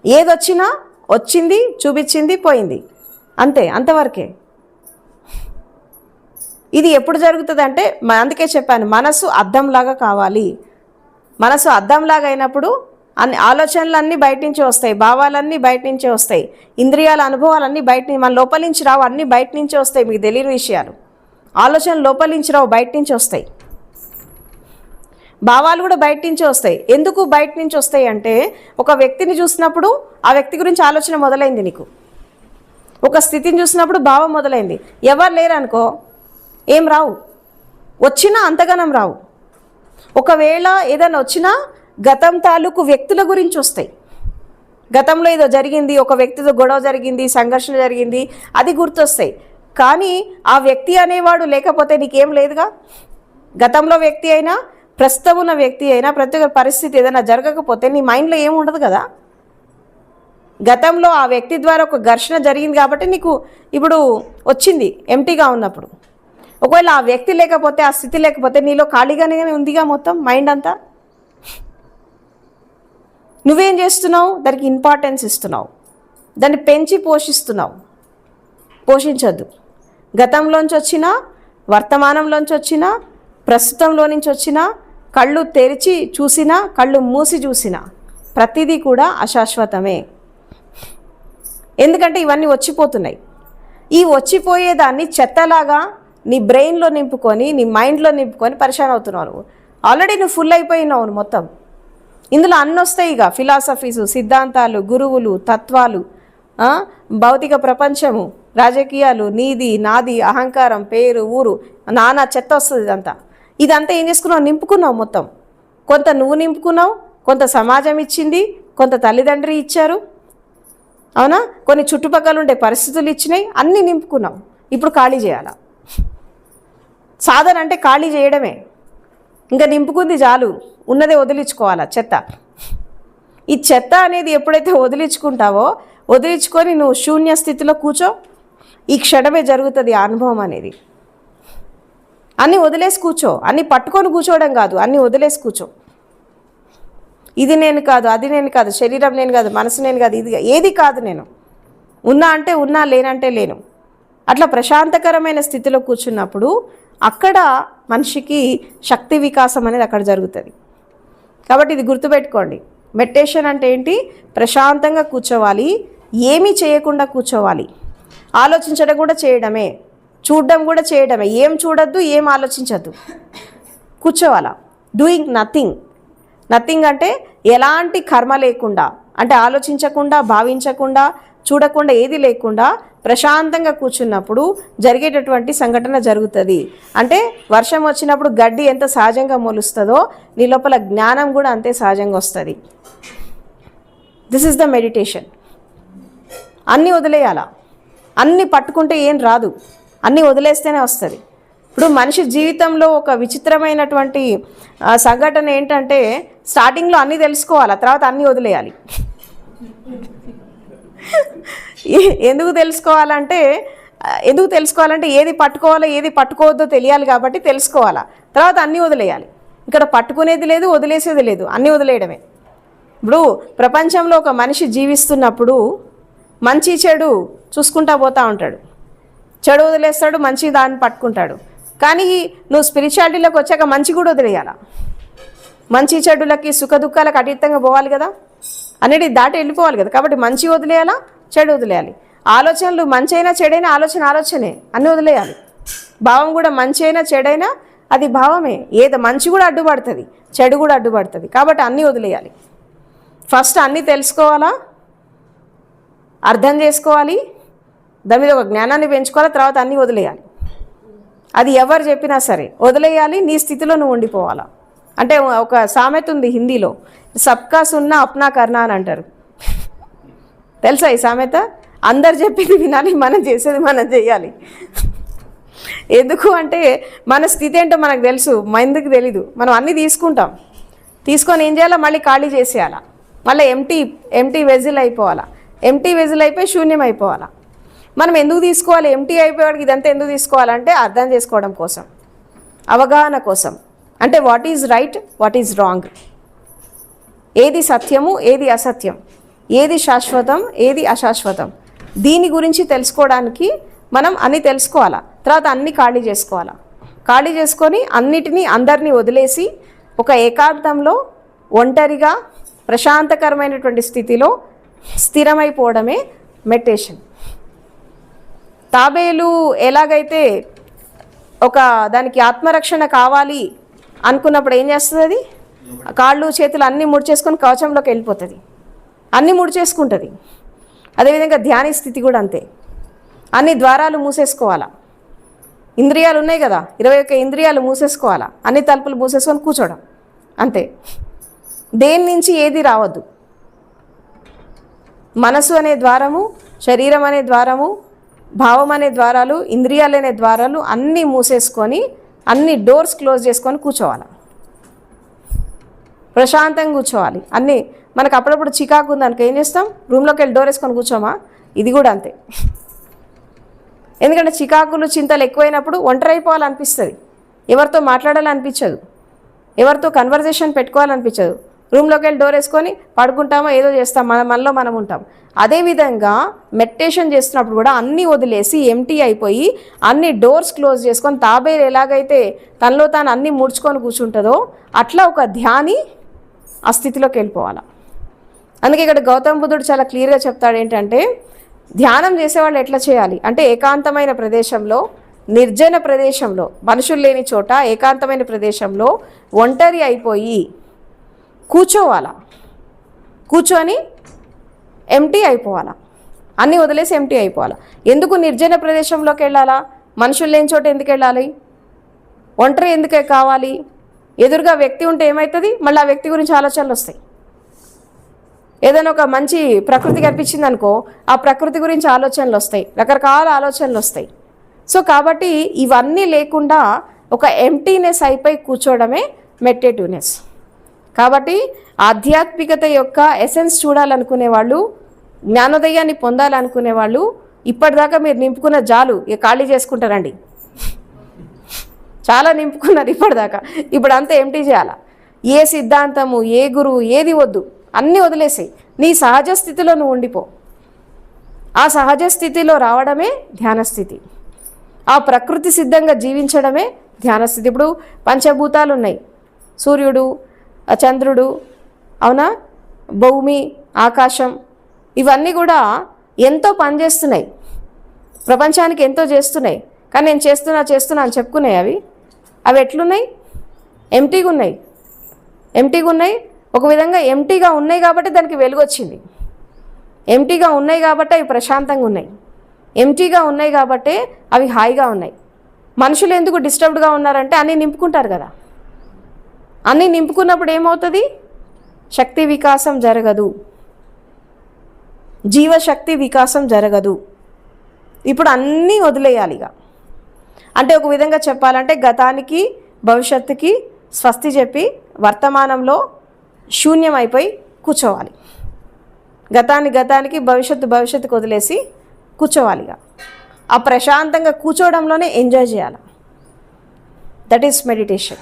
S1: ఏదొచ్చినా వచ్చింది, చూపించింది, పోయింది, అంతే, అంతవరకే. ఇది ఎప్పుడు జరుగుతుంది అంటే, అందుకే చెప్పాను, మనసు అద్దంలాగా కావాలి. మనసు అద్దంలాగా అయినప్పుడు అన్ని ఆలోచనలన్నీ బయట నుంచి వస్తాయి, భావాలన్నీ బయట నుంచే వస్తాయి, ఇంద్రియాల అనుభవాలన్నీ బయట నుంచి, మన లోపల నుంచి రావు, అన్నీ బయట నుంచి వస్తాయి. మీకు తెలియని విషయాలు. ఆలోచనలు లోపల నుంచి రావు, బయట నుంచి వస్తాయి. భావాలు కూడా బయట నుంచి వస్తాయి. ఎందుకు బయట నుంచి వస్తాయి అంటే, ఒక వ్యక్తిని చూసినప్పుడు ఆ వ్యక్తి గురించి ఆలోచన మొదలైంది నీకు. ఒక స్థితిని చూసినప్పుడు భావం మొదలైంది. ఎవరు లేరనుకో ఏం రావు, వచ్చినా అంతగానం రావు. ఒకవేళ ఏదైనా వచ్చినా గతం తాలూకు వ్యక్తుల గురించి వస్తాయి. గతంలో ఏదో జరిగింది, ఒక వ్యక్తితో గొడవ జరిగింది, సంఘర్షణ జరిగింది, అది గుర్తొస్తాయి. కానీ ఆ వ్యక్తి అనేవాడు లేకపోతే నీకేం లేదుగా. గతంలో వ్యక్తి అయినా, ప్రస్తుతం ఉన్న వ్యక్తి అయినా, ప్రతి ఒక్క పరిస్థితి ఏదైనా జరగకపోతే నీ మైండ్లో ఏమి ఉండదు కదా. గతంలో ఆ వ్యక్తి ద్వారా ఒక ఘర్షణ జరిగింది కాబట్టి నీకు ఇప్పుడు వచ్చింది ఎంప్టీగా ఉన్నప్పుడు. ఒకవేళ ఆ వ్యక్తి లేకపోతే, ఆ స్థితి లేకపోతే నీలో ఖాళీగానే ఉందిగా మొత్తం మైండ్ అంతా. నువ్వేం చేస్తున్నావు? దానికి ఇంపార్టెన్స్ ఇస్తున్నావు, దాన్ని పెంచి పోషిస్తున్నావు. పోషించద్దు. గతంలోంచి వచ్చినా, వర్తమానంలోంచి వచ్చినా, ప్రస్తుతంలో నుంచి వచ్చినా, కళ్ళు తెరిచి చూసినా, కళ్ళు మూసి చూసినా ప్రతిదీ కూడా అశాశ్వతమే. ఎందుకంటే ఇవన్నీ వచ్చిపోతున్నాయి. ఈ వచ్చిపోయేదాన్ని చెత్తలాగా నీ బ్రెయిన్లో నింపుకొని, నీ మైండ్లో నింపుకొని పరిశాన్ అవుతున్నావు. నువ్వు ఆల్రెడీ నువ్వు ఫుల్ అయిపోయినావు మొత్తం. ఇందులో అన్నీ వస్తాయి. ఇక ఫిలాసఫీసు, సిద్ధాంతాలు, గురువులు, తత్వాలు, భౌతిక ప్రపంచము, రాజకీయాలు, నీది నాది, అహంకారం, పేరు, ఊరు, నానా చెత్త వస్తుంది. ఇదంతా ఏం చేసుకున్నావు? నింపుకున్నావు మొత్తం. కొంత నువ్వు నింపుకున్నావు, కొంత సమాజం ఇచ్చింది, కొంత తల్లిదండ్రి ఇచ్చారు, అవునా, కొన్ని చుట్టుపక్కల ఉండే పరిస్థితులు ఇచ్చినాయి, అన్నీ నింపుకున్నావు. ఇప్పుడు ఖాళీ చేయాలా. సాధన అంటే ఖాళీ చేయడమే. ఇంకా నింపుకుంది చాలు, ఉన్నదే వదిలించుకోవాలా చెత్త. ఈ చెత్త అనేది ఎప్పుడైతే వదిలించుకుంటావో, వదిలించుకొని నువ్వు శూన్య స్థితిలో కూర్చో, ఈ క్షణమే జరుగుతుంది ఆ అనుభవం అనేది. అన్నీ వదిలేసి కూర్చో, అన్నీ పట్టుకొని కూర్చోవడం కాదు, అన్నీ వదిలేసి కూర్చో. ఇది నేను కాదు, అది నేను కాదు, శరీరం నేను కాదు, మనసు నేను కాదు, ఇది ఏది కాదు నేను. ఉన్నా అంటే ఉన్నా, లేనంటే లేను. అట్లా ప్రశాంతకరమైన స్థితిలో కూర్చున్నప్పుడు అక్కడ మనిషికి శక్తి వికాసం అనేది అక్కడ జరుగుతుంది. కాబట్టి ఇది గుర్తుపెట్టుకోండి. మెడిటేషన్ అంటే ఏంటి? ప్రశాంతంగా కూర్చోవాలి, ఏమీ చేయకుండా కూర్చోవాలి. ఆలోచించడం కూడా చేయడమే, చూడడం కూడా చేయడమే. ఏం చూడొద్దు, ఏం ఆలోచించద్దు, కూర్చోవాలా. Doing nothing. నథింగ్ అంటే ఎలాంటి కర్మ లేకుండా, అంటే ఆలోచించకుండా, భావించకుండా, చూడకుండా, ఏది లేకుండా ప్రశాంతంగా కూర్చున్నప్పుడు జరిగేటటువంటి సంఘటన జరుగుతుంది. అంటే వర్షం వచ్చినప్పుడు గడ్డి ఎంత సహజంగా మొలుస్తుందో నీ లోపల జ్ఞానం కూడా అంతే సహజంగా వస్తుంది. This is the meditation. అన్నీ వదిలేయాలా. అన్నీ పట్టుకుంటే ఏం రాదు, అన్నీ వదిలేస్తేనే వస్తుంది. ఇప్పుడు మనిషి జీవితంలో ఒక విచిత్రమైనటువంటి సంఘటన ఏంటంటే, స్టార్టింగ్లో అన్నీ తెలుసుకోవాలా, తర్వాత అన్నీ వదిలేయాలి. ఎందుకు తెలుసుకోవాలంటే ఏది పట్టుకోవాలో ఏది పట్టుకోవద్దో తెలియాలి కాబట్టి తెలుసుకోవాలా. తర్వాత అన్నీ వదిలేయాలి. ఇక్కడ పట్టుకునేది లేదు, వదిలేసేది లేదు, అన్నీ వదిలేయడమే. ఇప్పుడు ప్రపంచంలో ఒక మనిషి జీవిస్తున్నప్పుడు మంచి చెడు చూసుకుంటా పోతూ ఉంటాడు. చెడు వదిలేస్తాడు, మంచి దాన్ని పట్టుకుంటాడు. కానీ నువ్వు స్పిరిచువాలిటీలోకి వచ్చాక మంచి కూడా వదిలేయాలా. మంచి చెడులకి, సుఖ దుఃఖాలకు అతీతంగా పోవాలి కదా, అనేది దాటి వెళ్ళిపోవాలి కదా. కాబట్టి మంచి వదిలేయాలా, చెడు వదిలేయాలి. ఆలోచనలు మంచి అయినా చెడైనా ఆలోచనే, అన్నీ వదిలేయాలి. భావం కూడా మంచి అయినా చెడైనా అది భావమే. ఏదో మంచి కూడా అడ్డుపడుతుంది, చెడు కూడా అడ్డుపడుతుంది. కాబట్టి అన్నీ వదిలేయాలి. ఫస్ట్ అన్నీ తెలుసుకోవాలా, అర్థం చేసుకోవాలి, దాని మీద ఒక జ్ఞానాన్ని పెంచుకోవాలి, తర్వాత అన్నీ వదిలేయాలి. అది ఎవరు చెప్పినా సరే వదిలేయాలి. నీ స్థితిలో నువ్వు ఉండిపోవాలా. అంటే ఒక సామెత ఉంది హిందీలో, సబ్కా సున్నా అప్నా కర్నా అని అంటారు. తెలుసా ఈ సామెత? అందరు చెప్పింది వినాలి, మనం చేసేది మనం చేయాలి. ఎందుకు అంటే మన స్థితి ఏంటో మనకు తెలుసు, ఎందుకు తెలీదు. మనం అన్నీ తీసుకొని ఏం చేయాలా, మళ్ళీ ఖాళీ చేసేయాలా, మళ్ళీ ఎంటీ వెజిల్ అయిపోవాలా. ఎంటీ వెజిల్ అయిపోయి శూన్యం అయిపోవాలా. మనం ఎందుకు తీసుకోవాలి? ఎంటీ అయిపోయేవాడికి ఇదంతా ఎందుకు తీసుకోవాలంటే అర్థం చేసుకోవడం కోసం, అవగాహన కోసం. అంటే what is right, what is wrong, ఏది సత్యము, ఏది అసత్యం, ఏది శాశ్వతం, ఏది అశాశ్వతం, దీని గురించి తెలుసుకోవడానికి మనం అన్నీ తెలుసుకోవాలా. తర్వాత అన్నీ ఖాళీ చేసుకోవాలా. ఖాళీ చేసుకొని అన్నిటినీ అందరినీ వదిలేసి ఒక ఏకాంతంలో ఒంటరిగా ప్రశాంతకరమైనటువంటి స్థితిలో స్థిరమైపోవడమే మెడిటేషన్. తాబేలు ఎలాగైతే ఒక దానికి ఆత్మరక్షణ కావాలి అనుకున్నప్పుడు ఏం చేస్తుంది? అది కాళ్ళు చేతులు అన్నీ ముడిచేసుకొని కవచంలోకి వెళ్ళిపోతుంది, అన్నీ ముడిచేసుకుంటుంది. అదేవిధంగా ధ్యాని స్థితి కూడా అంతే. అన్ని ద్వారాలు మూసేసుకోవాలా. ఇంద్రియాలు ఉన్నాయి కదా, 21 ఇంద్రియాలు మూసేసుకోవాలా. అన్ని తలుపులు మూసేసుకొని కూర్చోవడం అంతే. దేని నుంచి ఏది రావద్దు. మనసు అనే ద్వారము, శరీరం అనే ద్వారము, భావం అనే ద్వారాలు, ఇంద్రియాలు అనే ద్వారాలు అన్నీ మూసేసుకొని, అన్ని డోర్స్ క్లోజ్ చేసుకొని కూర్చోవాలి. ప్రశాంతంగా కూర్చోవాలి. అన్నీ మనకు అప్పుడప్పుడు చికాకు ఉందనుకో ఏం చేస్తాం? రూమ్లోకి వెళ్ళి డోర్ వేసుకొని కూర్చోమా? ఇది కూడా అంతే. ఎందుకంటే చికాకులు, చింతలు ఎక్కువైనప్పుడు ఒంటరి అయిపోవాలనిపిస్తుంది, ఎవరితో మాట్లాడాలనిపించదు, ఎవరితో కన్వర్జేషన్ పెట్టుకోవాలనిపించదు. రూమ్లోకి వెళ్ళి డోర్ వేసుకొని పడుకుంటామో ఏదో చేస్తాం, మనలో మనం ఉంటాం. అదేవిధంగా మెడిటేషన్ చేస్తున్నప్పుడు కూడా అన్నీ వదిలేసి ఎంటీ అయిపోయి అన్ని డోర్స్ క్లోజ్ చేసుకొని తాబేలు ఎలాగైతే తనలో తాను అన్నీ ముడుచుకొని కూర్చుంటుందో అట్లా ఒక ధ్యాని ఆ స్థితిలోకి వెళ్ళిపోవాలి. అందుకే ఇక్కడ గౌతమ బుద్ధుడు చాలా క్లియర్గా చెప్తాడు ఏంటంటే, ధ్యానం చేసేవాళ్ళు ఎట్లా చేయాలి అంటే ఏకాంతమైన ప్రదేశంలో, నిర్జన ప్రదేశంలో, మనుషులు లేని చోట ఏకాంతమైన ప్రదేశంలో ఒంటరి అయిపోయి కూర్చోవాలా. కూర్చొని ఎంటీ అయిపోవాలా, అన్నీ వదిలేసి ఎంటీ అయిపోవాలా. ఎందుకు నిర్జన ప్రదేశంలోకి వెళ్ళాలా? మనుషులు లేని చోట ఎందుకు వెళ్ళాలి? ఒంటరి ఎందుకే కావాలి? ఎదురుగా వ్యక్తి ఉంటే ఏమవుతుంది? మళ్ళీ ఆ వ్యక్తి గురించి ఆలోచనలు వస్తాయి. ఏదైనా ఒక మంచి ప్రకృతి కనిపించింది అనుకో, ఆ ప్రకృతి గురించి ఆలోచనలు వస్తాయి, రకరకాల ఆలోచనలు వస్తాయి. సో కాబట్టి ఇవన్నీ లేకుండా ఒక ఎంటీనెస్ అయిపోయి కూర్చోవడమే మెడిటేటివ్నెస్. కాబట్టి ఆధ్యాత్మికత యొక్క ఎసెన్స్ చూడాలనుకునే వాళ్ళు, జ్ఞానోదయాన్ని పొందాలనుకునే వాళ్ళు ఇప్పటిదాకా మీరు నింపుకున్న జాలు ఇక ఖాళీ చేసుకుంటారండి. చాలా నింపుకున్నారు ఇప్పటిదాకా, ఇప్పుడు అంతా ఎంటీ చేయాలా. ఏ సిద్ధాంతము, ఏ గురువు, ఏది వద్దు, అన్నీ వదిలేసి నీ సహజ స్థితిలో నువ్వు ఉండిపో. ఆ సహజ స్థితిలో రావడమే ధ్యానస్థితి. ఆ ప్రకృతి సిద్ధంగా జీవించడమే ధ్యానస్థితి. ఇప్పుడు పంచభూతాలు ఉన్నాయి, సూర్యుడు, చంద్రుడు, అవునా, భూమి, ఆకాశం, ఇవన్నీ కూడా ఎంతో పనిచేస్తున్నాయి, ప్రపంచానికి ఎంతో చేస్తున్నాయి. కానీ నేను చేస్తున్నా అని చెప్పుకున్నాయి. అవి ఎట్లున్నాయి? ఎంటీగా ఉన్నాయి. ఒక విధంగా ఎంటీగా ఉన్నాయి కాబట్టి దానికి వెలుగు వచ్చింది. ఎంటీగా ఉన్నాయి కాబట్టి అవి ప్రశాంతంగా ఉన్నాయి. ఎంటీగా ఉన్నాయి కాబట్టి అవి హాయిగా ఉన్నాయి. మనుషులు ఎందుకు డిస్టర్బ్డ్గా ఉన్నారంటే అన్నీ నింపుకుంటారు కదా. అన్నీ నింపుకున్నప్పుడు ఏమవుతుంది? శక్తి వికాసం జరగదు, జీవశక్తి వికాసం జరగదు. ఇప్పుడు అన్నీ వదిలేయాలి ఇక. అంటే ఒక విధంగా చెప్పాలంటే గతానికి భవిష్యత్తుకి స్వస్తి చెప్పి వర్తమానంలో శూన్యం అయిపోయి కూర్చోవాలి. గతానికి భవిష్యత్తుకి వదిలేసి కూర్చోవాలిగా. ఆ ప్రశాంతంగా కూర్చోవడంలోనే ఎంజాయ్ చేయాలి. That is meditation.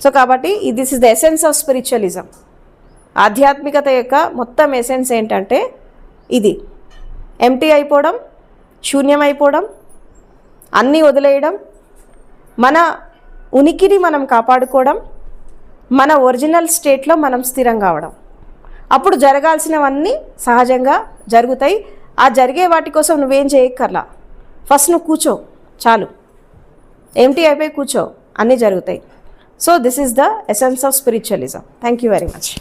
S1: సో కాబట్టి this is the essence of spiritualism. ఆధ్యాత్మికత యొక్క మొత్తం ఎసెన్స్ ఏంటంటే ఇది ఎంటీ అయిపోవడం, శూన్యం అయిపోవడం, అన్నీ వదిలేయడం, మన ఉనికిని మనం కాపాడుకోవడం, మన ఒరిజినల్ స్టేట్లో మనం స్థిరం కావడం. అప్పుడు జరగాల్సినవన్నీ సహజంగా జరుగుతాయి. ఆ జరిగే వాటి కోసం నువ్వేం చేయక్కర్లా. ఫస్ట్ నువ్వు కూర్చో చాలు, ఎంటీ అయిపోయి కూర్చో, అన్నీ జరుగుతాయి. So this is the essence of spiritualism. Thank you very much.